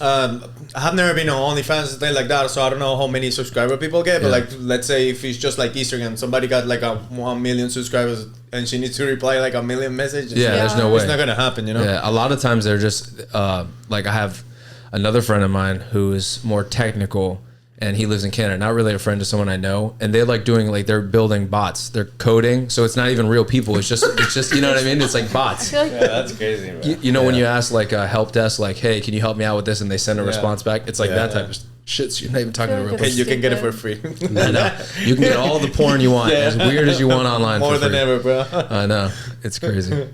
I have never been on OnlyFans and things like that, so I don't know how many subscriber people get. But like, let's say if it's just like Instagram, somebody got like 1 million subscribers and she needs to reply like 1 million messages. There's no way. It's not gonna happen, Yeah, a lot of times they're just like I have another friend of mine who is more technical. And he lives in Canada, not really a friend to someone I know. And they're like doing like they're building bots. They're coding, so it's not even real people. It's just you know what I mean? It's like bots. I feel like that's crazy. Bro. You know when you ask like a help desk, like, hey, can you help me out with this? And they send a response back. It's like that type of shit. So you're not even talking to a real person. You can get it for free. I know. You can get all the porn you want, as weird as you want online. More than ever, bro. I know. It's crazy.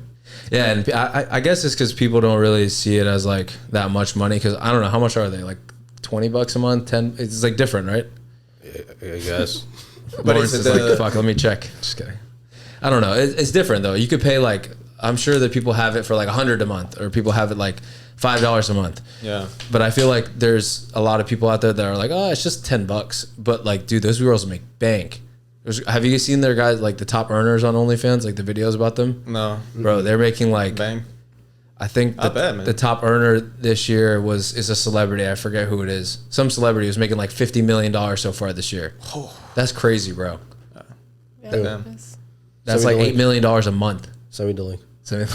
Yeah, and I guess it's because people don't really see it as like that much money. Because I don't know how much are they like. $20 a month, 10. It's like different, right? I guess. But it's like, fuck, let me check. Just kidding. I don't know. It's different though. You could pay like, I'm sure that people have it for like $100 a month, or people have it like $5 a month. Yeah. But I feel like there's a lot of people out there that are like, oh, it's just $10. But like, dude, those girls make bank. Have you seen their guys like the top earners on OnlyFans, like the videos about them? No. Bro, they're making like bang. I think the top earner this year is a celebrity. I forget who it is. Some celebrity who's making like $50 million so far this year. That's crazy, bro. That's like $8 million a month. Semi the link. You're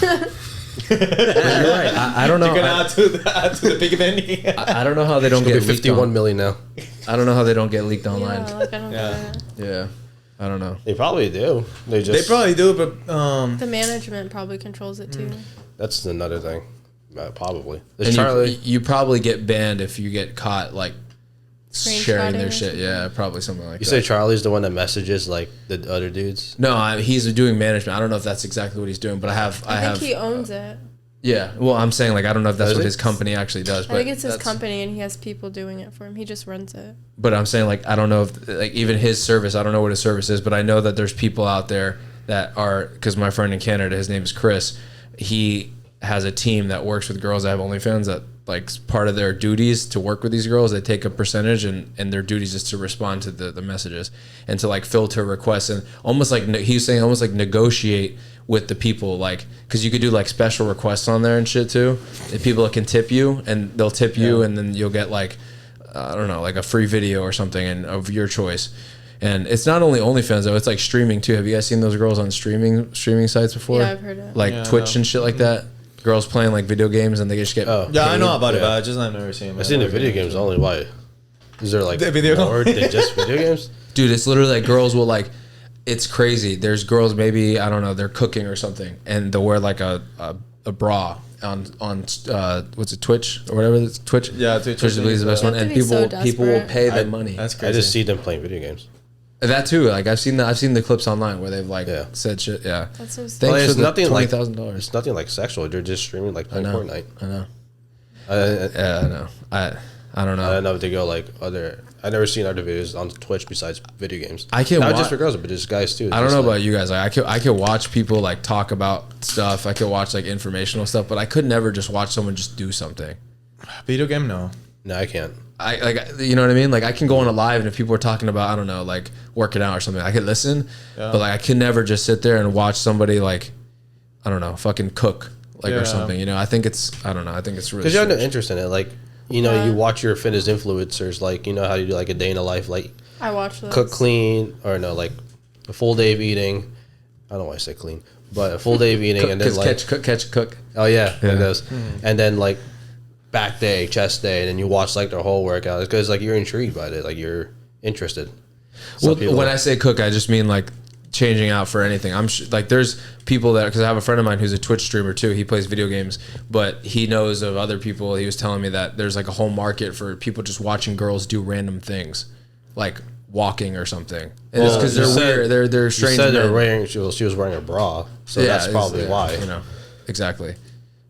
right. I don't know. You can add to the big penny. I don't know how they don't get 51 million now. I don't know how they don't get leaked online. Yeah, like I don't get it. Yeah. I don't know. They probably do. They probably do, but the management probably controls it too. That's another thing. Probably. And you probably get banned if you get caught like sharing their shit. Yeah, probably something like that. You say Charlie's the one that messages like the other dudes? No, he's doing management. I don't know if that's exactly what he's doing, but I think he owns it. Yeah, well, I'm saying like I don't know if that's what his company actually does. But I think it's his company, and he has people doing it for him. He just runs it. But I'm saying like I don't know if like even his service. I don't know what his service is, but I know that there's people out there that are, because my friend in Canada, his name is Chris. He has a team that works with girls that have OnlyFans, that like part of their duties to work with these girls, they take a percentage and their duties is to respond to the messages and to like filter requests and almost like he's saying almost like negotiate with the people, like because you could do like special requests on there and shit too. And people can tip you and they'll tip you and then you'll get like I don't know, like a free video or something and of your choice. And it's not only OnlyFans though; it's like streaming too. Have you guys seen those girls on streaming sites before? Yeah, I've heard it. Like Twitch and shit like that. Girls playing like video games and they just get. Oh, yeah, I know about it, but I've never seen it. I've seen the video games only. Why? Is there like more than just video games? Dude, it's literally like girls will like. It's crazy. There's girls maybe I don't know they're cooking or something and they'll wear like a bra on what's it, Twitch or whatever it's Twitch. Yeah, Twitch is the best one, and people will pay them money. That's crazy. I just see them playing video games. That too. Like I've seen the clips online where they've like said shit. Yeah, that's so stupid. Thanks for nothing like $20,000. It's nothing like sexual. They're just streaming like playing Fortnite. I know. I know. I don't know. I don't know if they go like other. I've never seen other videos on Twitch besides video games. I can not just for girls, but just guys too. I don't know about you guys. Like I could watch people like talk about stuff. I could watch like informational stuff, but I could never just watch someone just do something. Video game, no. No, I can't. I like, you know what I mean? Like I can go on a live and if people are talking about, I don't know, like working out or something, I could listen, but like I could never just sit there and watch somebody like, I don't know, fucking cook like or something. You know, I think it's really because you have no interest in it. Like, you know, you watch your fitness influencers, like, you know how you do like a day in a life, like I watch those. Cook clean or no, like a full day of eating. I don't know why I say clean, but a full day of eating and then like catch cook. Oh yeah. It does. And then like back day, chest day, and then you watch like their whole workout because like you're intrigued by it, like you're interested. When I say cook, I just mean like changing out for anything. I'm like there's people that, because I have a friend of mine who's a Twitch streamer too. He plays video games, but he knows of other people. He was telling me that there's like a whole market for people just watching girls do random things, like walking or something. And it's because they're weird. They're strange. You said she was wearing a bra, so that's probably why. You know, exactly.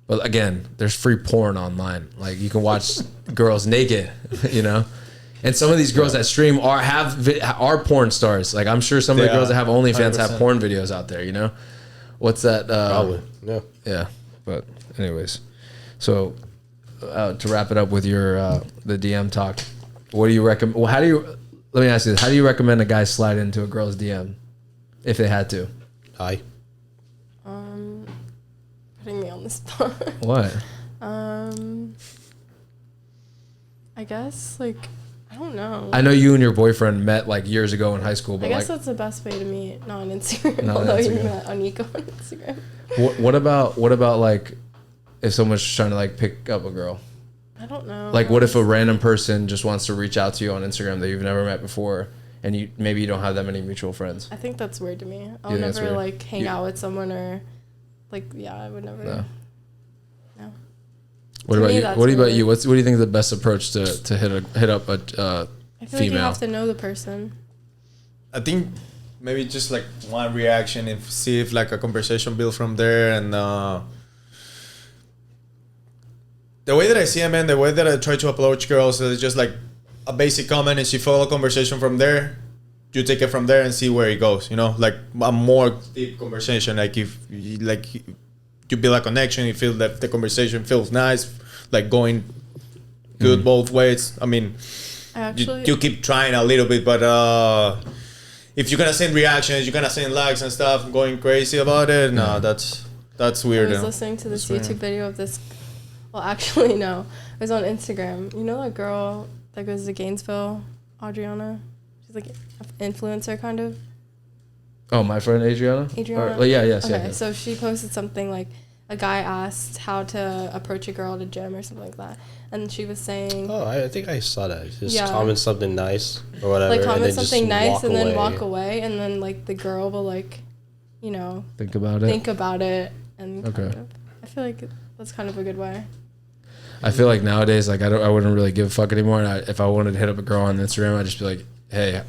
But again, there's free porn online. Like you can watch girls naked, you know. And some of these girls that stream are porn stars. Like I'm sure some of the girls that have OnlyFans 100%. Have porn videos out there. You know, what's that? Probably, yeah. But anyways, so to wrap it up with your the DM talk, what do you recommend? Well, let me ask you this: how do you recommend a guy slide into a girl's DM if they had to? Hi. Putting me on the spot. What? I guess like I don't know. I know you and your boyfriend met like years ago in high school, but I guess like, that's the best way to meet, not on Instagram. Not on although you Instagram. met on Nico on Instagram. what about like if someone's trying to like pick up a girl? I don't know. Like, what if a random person just wants to reach out to you on Instagram that you've never met before, and you don't have that many mutual friends? I think that's weird to me. I'll think that's never weird? like hang out with someone or like I would never. No. No. What To about me, you? that's What about weird. you? What do you think is the best approach to hit up a I feel like you female? have to know the person. I think maybe just like one reaction and see if like a conversation built from there. And the way that I see it, man, the way that I try to approach girls is just like a basic comment, and she follow a conversation from there. You take it from there and see where it goes. You know, like a more deep conversation. Like if you build a connection, you feel that the conversation feels nice, like going good both ways. I mean, you keep trying a little bit, but if you're gonna send reactions, you're gonna send likes and stuff, going crazy about it. No, that's weird. I was listening to this YouTube video of this. Well, actually, no. It was on Instagram. You know that girl that goes to Gainesville, Adriana? She's like an influencer, kind of. Oh, my friend Adriana. Adriana. Yes. Okay, so she posted something like a guy asked how to approach a girl at a gym or something like that, and she was saying, Oh, I think I saw that. Just comment something nice or whatever. like comment and then something just nice and then away. walk away, and then like the girl will like, Think about it. and Okay. kind of. I feel like that's kind of a good way. I feel like nowadays, like I wouldn't really give a fuck anymore. And if I wanted to hit up a girl on Instagram, I'd just be like, hey,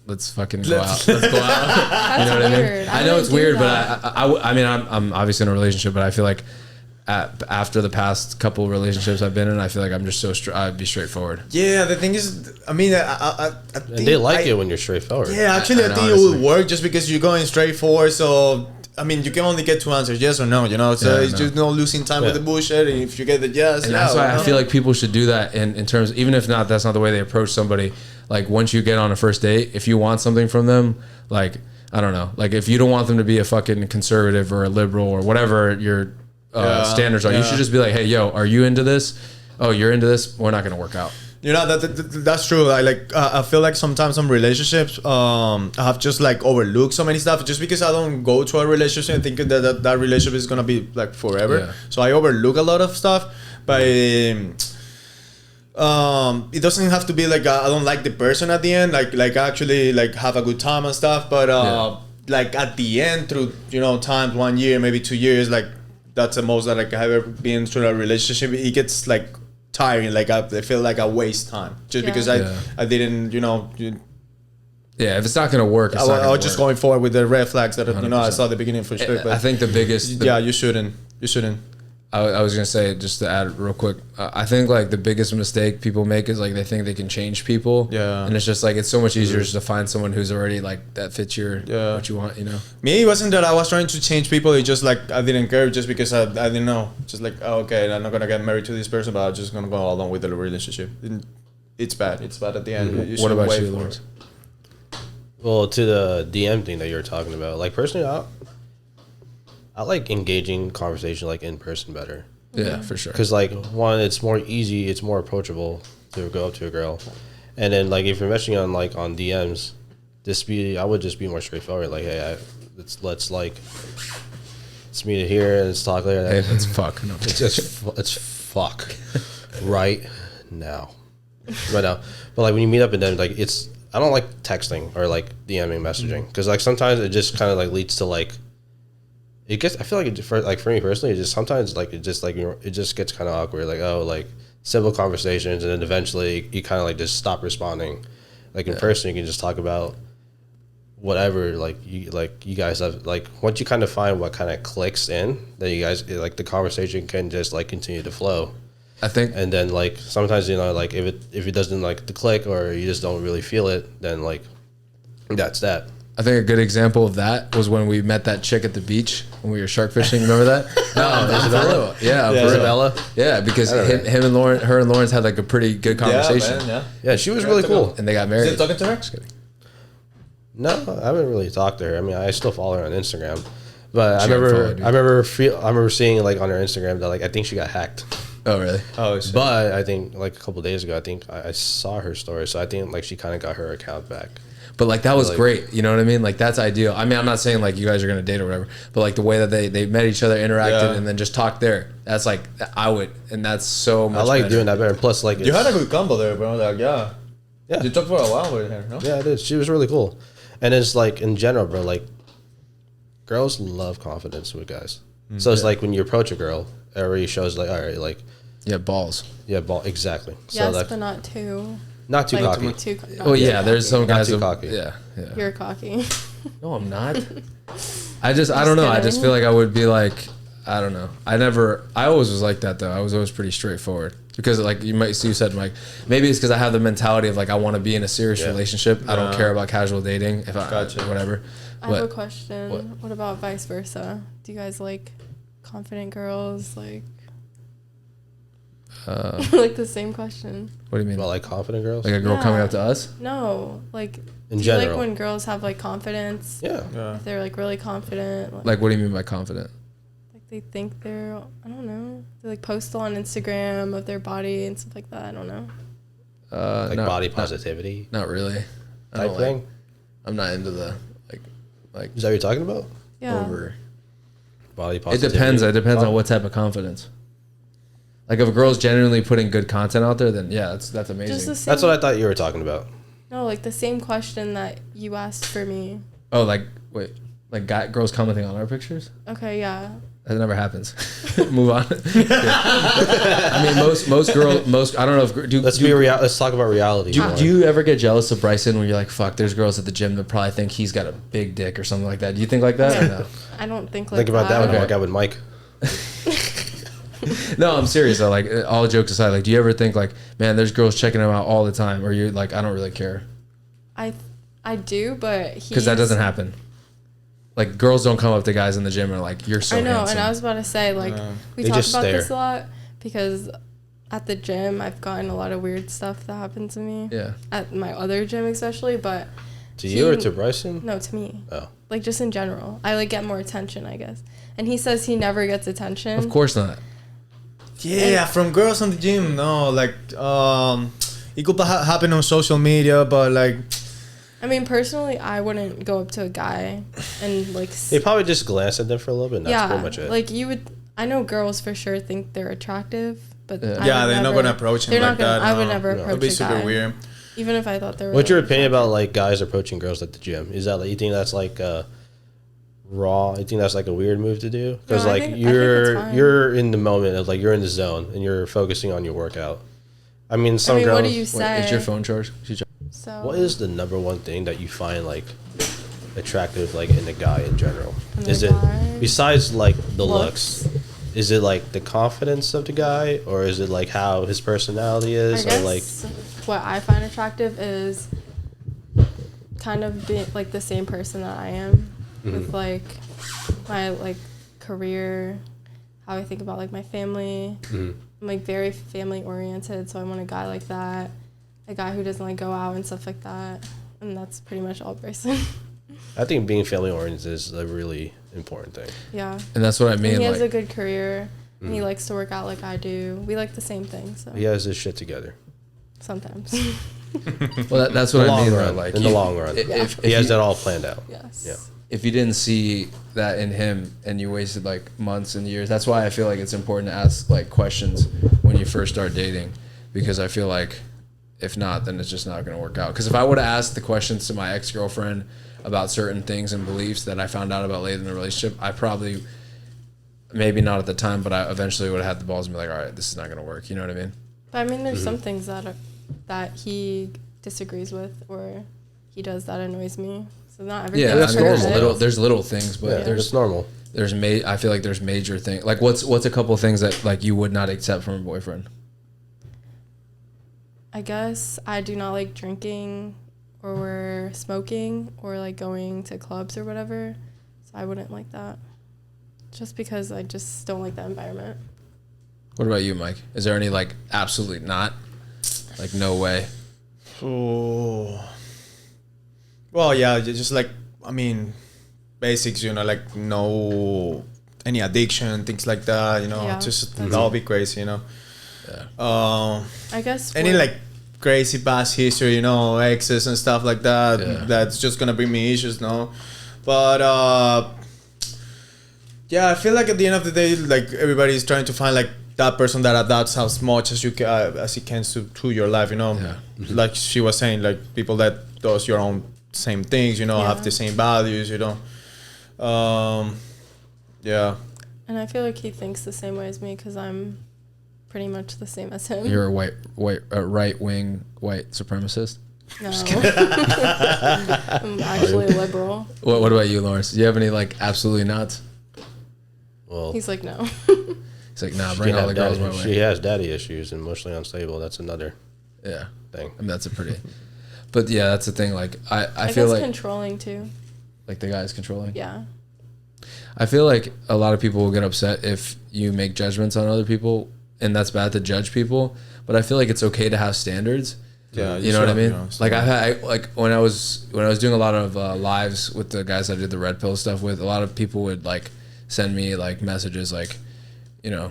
let's fucking go out. Let's go out. That's You know what I mean? weird. I know wouldn't it's do weird, that. but I mean, I'm obviously in a relationship, but I feel like after the past couple of relationships I've been in, I feel like I'm just I'd be straightforward. Yeah, the thing is, I mean, I think And they like it when you're straightforward. Yeah, actually, I know, think it honestly. will work just because you're going straight forward. So, I mean, you can only get two answers, yes or no, you know? So Yeah, it's just no losing time with the bullshit. And if you get the yes, And that's why I you know? feel like people should do that in terms, even if that's not the way they approach somebody. Like once you get on a first date, if you want something from them, like, I don't know, like if you don't want them to be a fucking conservative or a liberal or whatever your standards are, you should just be like, hey, yo, are you into this? Oh, you're into this? We're not going to work out. You know, that's true. I feel like sometimes some relationships I have just like overlooked so many stuff just because I don't go to a relationship and think that relationship is gonna be like forever. Yeah. So I overlook a lot of stuff, but it doesn't have to be like I don't like the person at the end. Like actually like have a good time and stuff. But like at the end through times 1 year, maybe 2 years, like that's the most that like I have ever been through a relationship. It gets like tiring, like I feel like I waste time just because I didn't Yeah, if it's not gonna work, it's not I gonna was just work. going forward with the red flags that I 100%. saw at the beginning for sure. But I think the biggest you shouldn't. I was gonna say, just to add real quick, I think like the biggest mistake people make is like they think they can change people. Yeah. And it's just like it's so much easier just to find someone who's already like that fits your what you want, Me, it wasn't that I was trying to change people. It just like I didn't care just because I didn't know. Just like, oh, okay, I'm not gonna get married to this person, but I'm just gonna go along with the relationship. It's bad. It's bad at the end. You What should about wait you, for Lawrence? it. Well, to the DM thing that you were talking about, like personally, I like engaging conversation like in person better. Yeah, for sure. Because like one, it's more easy, it's more approachable to go up to a girl, and then like if you're messaging on DMs, I would just be more straightforward. Like, hey, let's meet it here and let's talk later. Hey, let's fuck. No. It's fuck right now. But like when you meet up and then like I don't like texting or like DMing messaging because like sometimes it just kind of like leads to like. I feel like for me personally, it just gets kind of awkward. Like, oh, like simple conversations, and then eventually you kind of like just stop responding. Like in person, you can just talk about whatever. Like you guys have like once you kind of find what kind of clicks in, then you guys like the conversation can just like continue to flow. I think, And then like sometimes like if it doesn't like the click or you just don't really feel it, then like that's that. I think a good example of that was when we met that chick at the beach when we were shark fishing. Remember that? No, Isabella? Yeah, Isabella? Yeah, because him and her and Lawrence had like a pretty good conversation. Yeah, man, Yeah, she was really cool. And they got married. Is it talking to her? Just kidding. No, I haven't really talked to her. I mean, I still follow her on Instagram, But I remember seeing like on her Instagram that like I think she got hacked. Oh really? Oh, shit. But I think like a couple days ago, I think I saw her story, so I think like she kind of got her account back. But like that was like, great, you know what I mean? Like that's ideal. I mean, I'm not saying like you guys are gonna date or whatever, but like the way that they met each other, interacted, and then just talked there. That's like I would, and that's so much. I like better. doing that better. And plus, like You had a good combo there, bro. Like, yeah. Yeah. You talked for a while with her, no? Yeah, it is. She was really cool, and it's like in general, bro. Like, girls love confidence with guys. So it's like when you approach a girl, it already shows like, all right, like, balls. Yeah, ball exactly. Yes, so but not too. Not too like, cocky. Oh yeah, there's some Not guys too who cocky. Yeah. You're cocky. No, I'm not. I don't know. I just feel like I would be like, I don't know. I always was like that though. I was always pretty straightforward because like you said, Mike, maybe it's because I have the mentality of like, I want to be in a serious relationship. I don't care about casual dating whatever. I have a question. What about vice versa? Do you guys like confident girls? Like, like the same question. What do you mean? About like confident girls? Like a girl coming up to us? No, like in do general. you like when girls have like confidence? Yeah. If they're like really confident. Like what do you mean by confident? Like they think they're, I don't know. They like post on Instagram of their body and stuff like that. I don't know. Like body positivity. Not really. Type thing. I'm not into the like. Is that what you're talking about? Yeah. Over. Body positivity. It depends on what type of confidence. Like if a girl's genuinely putting good content out there, then yeah, that's amazing. Just the same, That's what I thought you were talking about. No, like the same question that you asked for me. Oh, like wait, like girls commenting on our pictures? Okay, yeah. That never happens. Move on. I mean, most girls, I don't know if Let's talk about reality. Do you ever get jealous of Bryson when you're like, fuck, there's girls at the gym that probably think he's got a big dick or something like that? Do you think like that or no? I don't think like Think about that when I Okay. work out with Mike. No, I'm serious though. Like all jokes aside, like do you ever think like, man, there's girls checking him out all the time, or you're like, I don't really care? I do, but Because that doesn't happen. Like girls don't come up to guys in the gym and are like, you're so I know, handsome. and I was about to say like we They talk just about stare. this a lot because at the gym I've gotten a lot of weird stuff that happened to me. Yeah. At my other gym especially, but To you or to Bryson? No, to me. Oh. Like just in general. I like get more attention, I guess. And he says he never gets attention. Of course not. Yeah, from girls on the gym, no, like, it could happen on social media, but like, I mean, personally, I wouldn't go up to a guy and like. They probably just glance at them for a little bit. And that's pretty much it. Like you would. I know girls for sure think they're attractive, but yeah, they're not gonna approach him like that. I would never approach It'd be a super guy, weird. even if I thought they were. What's your really opinion attractive. about like guys approaching girls at the gym? Is that like you think that's like raw? You think that's like a weird move to do? Because No, I like think it's fine. you're in the moment of like you're in the zone and you're focusing on your workout. I mean, some girls. What do you say? Is your phone charged? So What is the number one thing that you find like attractive like in a guy in general? In a Is it guy? besides like the looks? Is it like the confidence of the guy, or is it like how his personality I is, guess or like what I find attractive is kind of being like the same person that I am with like my like career, how I think about like my family. I'm like very family oriented, so I want a guy like that, a guy who doesn't like go out and stuff like that, and that's pretty much all Bryson. I think being family oriented is a really important thing. Yeah. And that's what I mean. And he has like, a good career, and he likes to work out like I do. We like the same thing, so He has his shit together. sometimes. well, that's what In the I long mean. run, Like in the long run. if He has you- that all planned out. Yes. Yeah. if you didn't see that in him and you wasted like months and years, that's why I feel like it's important to ask like questions when you first start dating, because I feel like if not, then it's just not going to work out. Because if I would have asked the questions to my ex-girlfriend about certain things and beliefs that I found out about later in the relationship, I probably, maybe not at the time, but I eventually would have had the balls and be like, all right, this is not going to work. You know what I mean? But I mean, there's some things that he disagrees with or he does that annoys me. So not everything. Yeah, that's I mean, normal. there's little things, but Yeah, it's normal. I feel like there's major things. Like what's a couple of things that like you would not accept from a boyfriend? I guess I do not like drinking or smoking or like going to clubs or whatever. So I wouldn't like that. Just because I just don't like that environment. What about you, Mike? Is there any like absolutely not? Like no way. Oh. Well, yeah, just like, I mean, basics, you know, like no any addiction, things like that, you know. Yeah, Just that'll be crazy, you know. I guess Any like crazy past history, you know, exes and stuff like that. Yeah. That's just gonna bring me issues, no. But yeah, I feel like at the end of the day, like everybody's trying to find like that person that adapts as much as you can, as he can to your life, you know. Yeah. Like she was saying, like people that does your own same things, you know, have the same values, you know. Yeah. And I feel like he thinks the same way as me because I'm pretty much the same as him. You're a right wing white supremacist. No. I'm actually a liberal. What about you, Lawrence? Do you have any like absolutely not? Well, He's like, no. He's like, nah, bring all the girls my way. She has daddy issues and emotionally unstable. That's another thing. I mean, that's a pretty. But yeah, that's the thing. Like I feel guess like controlling too. like the guy's controlling. Yeah. I feel like a lot of people will get upset if you make judgments on other people, and that's bad to judge people. But I feel like it's okay to have standards. Yeah, you know what I mean. You know, like like when I was doing a lot of lives with the guys I did the red pill stuff with, a lot of people would like send me like messages like, you know,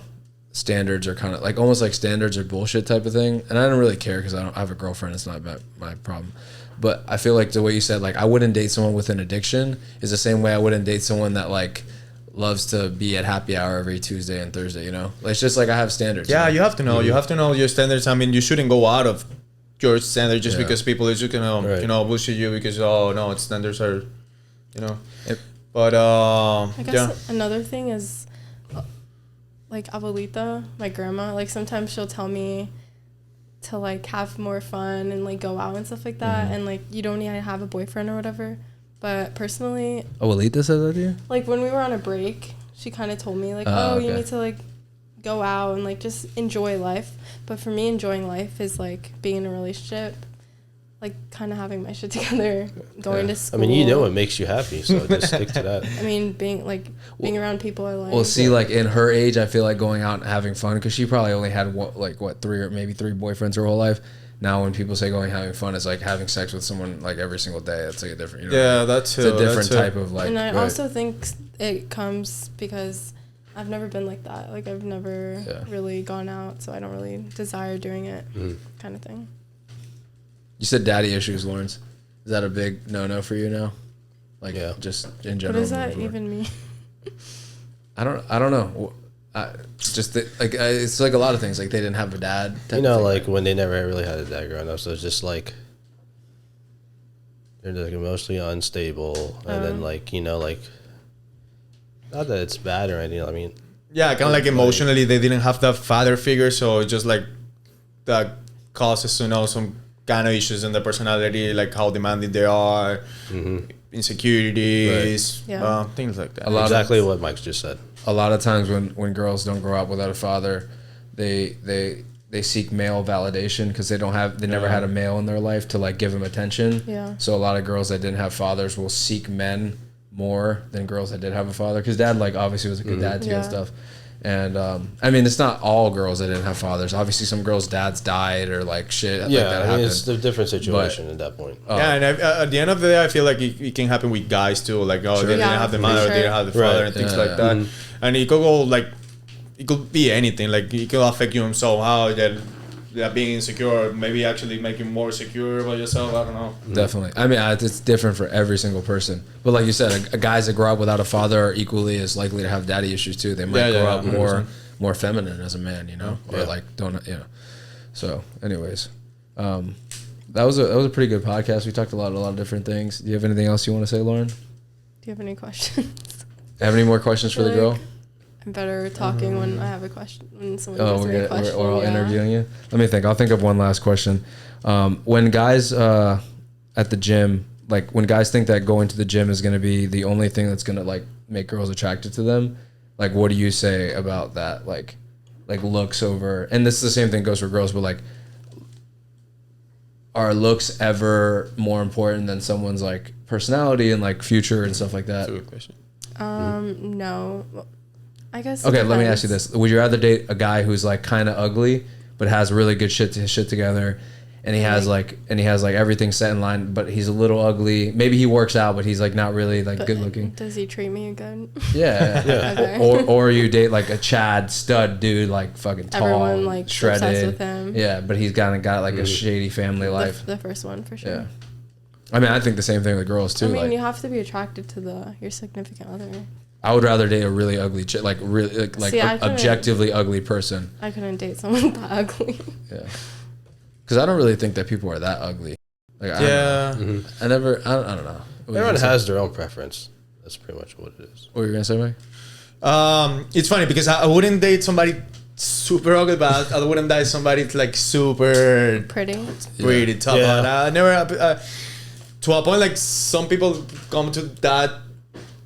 standards are kind of like almost like standards are bullshit type of thing, and I don't really care because I have a girlfriend. It's not my problem. But I feel like the way you said, like I wouldn't date someone with an addiction is the same way I wouldn't date someone that like loves to be at happy hour every Tuesday and Thursday, you know? It's just like I have standards. Yeah, you have to know. You have to know your standards. I mean, you shouldn't go out of your standard just because people is just gonna, you know, bullshit you because, oh, no, its standards are, you know. But, I guess another thing is, like, abuelita, my grandma, like, sometimes she'll tell me to, like, have more fun and, like, go out and stuff like that. And, like, you don't need to have a boyfriend or whatever. But personally... Abuelita said that to you? Like, when we were on a break, she kind of told me, like, you need to, like, go out and, like, just enjoy life. But for me, enjoying life is, like, being in a relationship, like, kind of having my shit together, going to school. I mean, you know what makes you happy, so just stick to that. I mean, being around people I like. Well, see, like, in her age, I feel like going out and having fun, because she probably only had, three or maybe three boyfriends her whole life. Now, when people say going having fun, it's like having sex with someone like every single day. It's like a different, you know. Yeah, that's it's a different type of like. And I also think it comes because I've never been like that. Like I've never really gone out, so I don't really desire doing it, kind of thing. You said daddy issues, Lawrence. Is that a big no for you now? Like, just in general. What does that even mean? I don't know. It's like a lot of things. Like they didn't have a dad. You know, like when they never really had a dad growing up, so it's just like they're like emotionally unstable, and then like you know, like not that it's bad or anything. I mean, yeah, kind of like emotionally they didn't have that father figure, so it's just like that causes some kind of issues in their personality, like how demanding they are, insecurities, things like that. Exactly what Mike just said. A lot of times when girls don't grow up without a father, they seek male validation because they never had a male in their life to like give them attention. Yeah. So a lot of girls that didn't have fathers will seek men more than girls that did have a father because dad like obviously was a good dad to you and stuff. And I mean, it's not all girls that didn't have fathers. Obviously, some girls' dads died or like shit. Yeah, like that I mean, it's a different situation at that point. Yeah, and at the end of the day, I feel like it can happen with guys too. Like, they didn't have the mother, they didn't have the father, and things like that. And it could go like, it could be anything. Like, it could affect you somehow. That being insecure, maybe actually make you more secure about yourself. I don't know. Definitely. I mean, it's different for every single person. But like you said, guys that grow up without a father are equally as likely to have daddy issues too. They might grow up more feminine as a man, you know, or like don't, you know. So, anyways, that was a pretty good podcast. We talked a lot of different things. Do you have anything else you want to say, Lauren? Do you have any questions? Have any more questions for the girl? I'm better talking when I have a question. When someone gives me a question. We're all interviewing you. Let me think. I'll think of one last question. When guys at the gym, like when guys think that going to the gym is going to be the only thing that's going to like make girls attracted to them, like what do you say about that? Like looks over, and this is the same thing goes for girls, but like, are looks ever more important than someone's like personality and like future and stuff like that? That's a good question. No. I guess. Okay, let me ask you this: would you rather date a guy who's like kind of ugly but has really good shit together, and he has like everything set in line, but he's a little ugly. Maybe he works out, but he's like not really like good looking. Does he treat me good? Yeah. Okay. Or you date like a Chad stud dude, like fucking tall, everyone like shredded. obsessed with him. Yeah, but he's got like a shady family life. The first one for sure. Yeah. I mean, I think the same thing with girls too. I mean, like, you have to be attracted to your significant other. I would rather date a really ugly chick, like really like See, objectively ugly person. I couldn't date someone that ugly. Yeah. Because I don't really think that people are that ugly. Like, I don't know. Everyone has their own preference. That's pretty much what it is. What were you gonna say, Mike? It's funny because I wouldn't date somebody super ugly, but I wouldn't date somebody like super Pretty tough. Yeah. I never to a point like some people come to that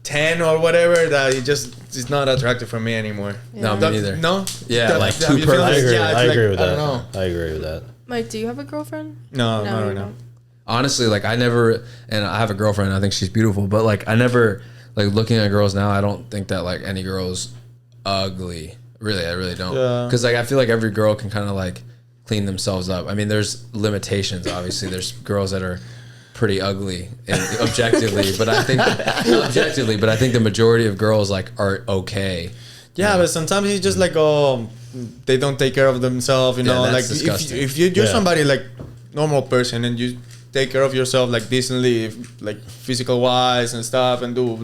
10 or whatever that it's not attractive for me anymore. No, me neither. No. Yeah, like have too you feel perfect. like- I agree with I that. don't know. I agree with that. Mike, do you have a girlfriend? No, not you right now. don't. Honestly, like I never, and I have a girlfriend. I think she's beautiful, but like I never, like looking at girls now, I don't think that like any girl's ugly. Really, I really don't. Yeah. Because like I feel like every girl can kind of like clean themselves up. I mean, there's limitations. Obviously, there's girls that are pretty ugly and objectively, but I think the majority of girls like are okay. Yeah, but sometimes it's just like they don't take care of themselves, you know. that's Like disgusting. if you're somebody like normal person and you take care of yourself like decently, like physical wise and stuff, and do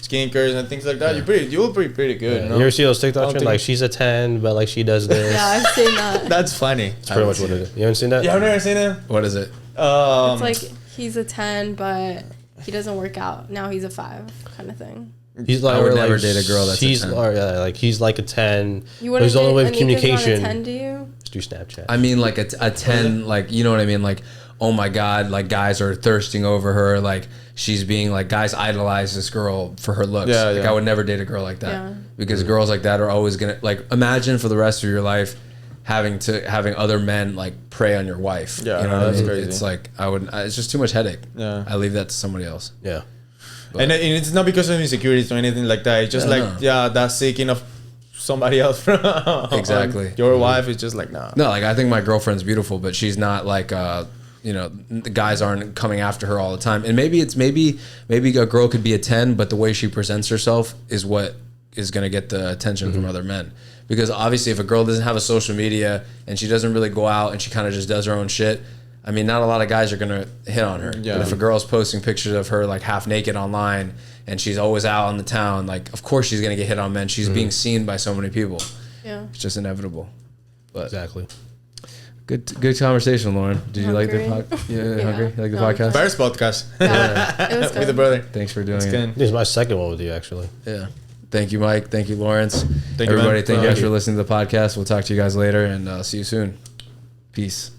skincare and things like that, you'll be pretty good. Yeah. You know? You ever see those TikTok Don't trends? think- Like she's a 10, but like she does this. Yeah, I've seen that. That's funny. That's pretty much what it is. You haven't seen that? You never seen it? What is it? It's like he's a 10, but he doesn't work out. Now he's a 5 kind of thing. He's like, I would or, never like, date a girl that's a she's 10. Or, yeah, like he's like a 10. You But wouldn't he's the only date way of anything on a communication. 10, do you? Just do Snapchat. I mean, like a 10, like, you know what I mean? Like, oh my God, like guys are thirsting over her. Like she's being like, guys idolize this girl for her looks. Yeah, like yeah. I would never date a girl like that. Yeah. Because girls like that are always going to, like, imagine for the rest of your life having other men like prey on your wife. Yeah, you know what that's I mean? crazy. It's like, it's just too much headache. Yeah. I leave that to somebody else. Yeah. And it's not because of insecurities or anything like that. It's just that seeking of somebody else from Exactly. your wife is just like nah. No, like I think my girlfriend's beautiful, but she's not like the guys aren't coming after her all the time. And maybe a girl could be a 10, but the way she presents herself is what is going to get the attention from other men. Because obviously if a girl doesn't have a social media and she doesn't really go out and she kind of just does her own shit, I mean, not a lot of guys are going to hit on her. Yeah. But if a girl's posting pictures of her like half naked online and she's always out on the town, like of course she's going to get hit on men. She's being seen by so many people. Yeah. It's just inevitable. But Exactly. Good conversation, Lauren. Did you like the Hungry? Yeah, Yeah. hungry? You like the No, podcast? First podcast Yeah. It was with the good. brother. Thanks for doing It's it. good. This is my second one with you, actually. Yeah. Thank you, Mike. Thank you, Lawrence. Thank you, Everybody, man. thank you guys Thank for you. listening to the podcast. We'll talk to you guys later and see you soon. Peace.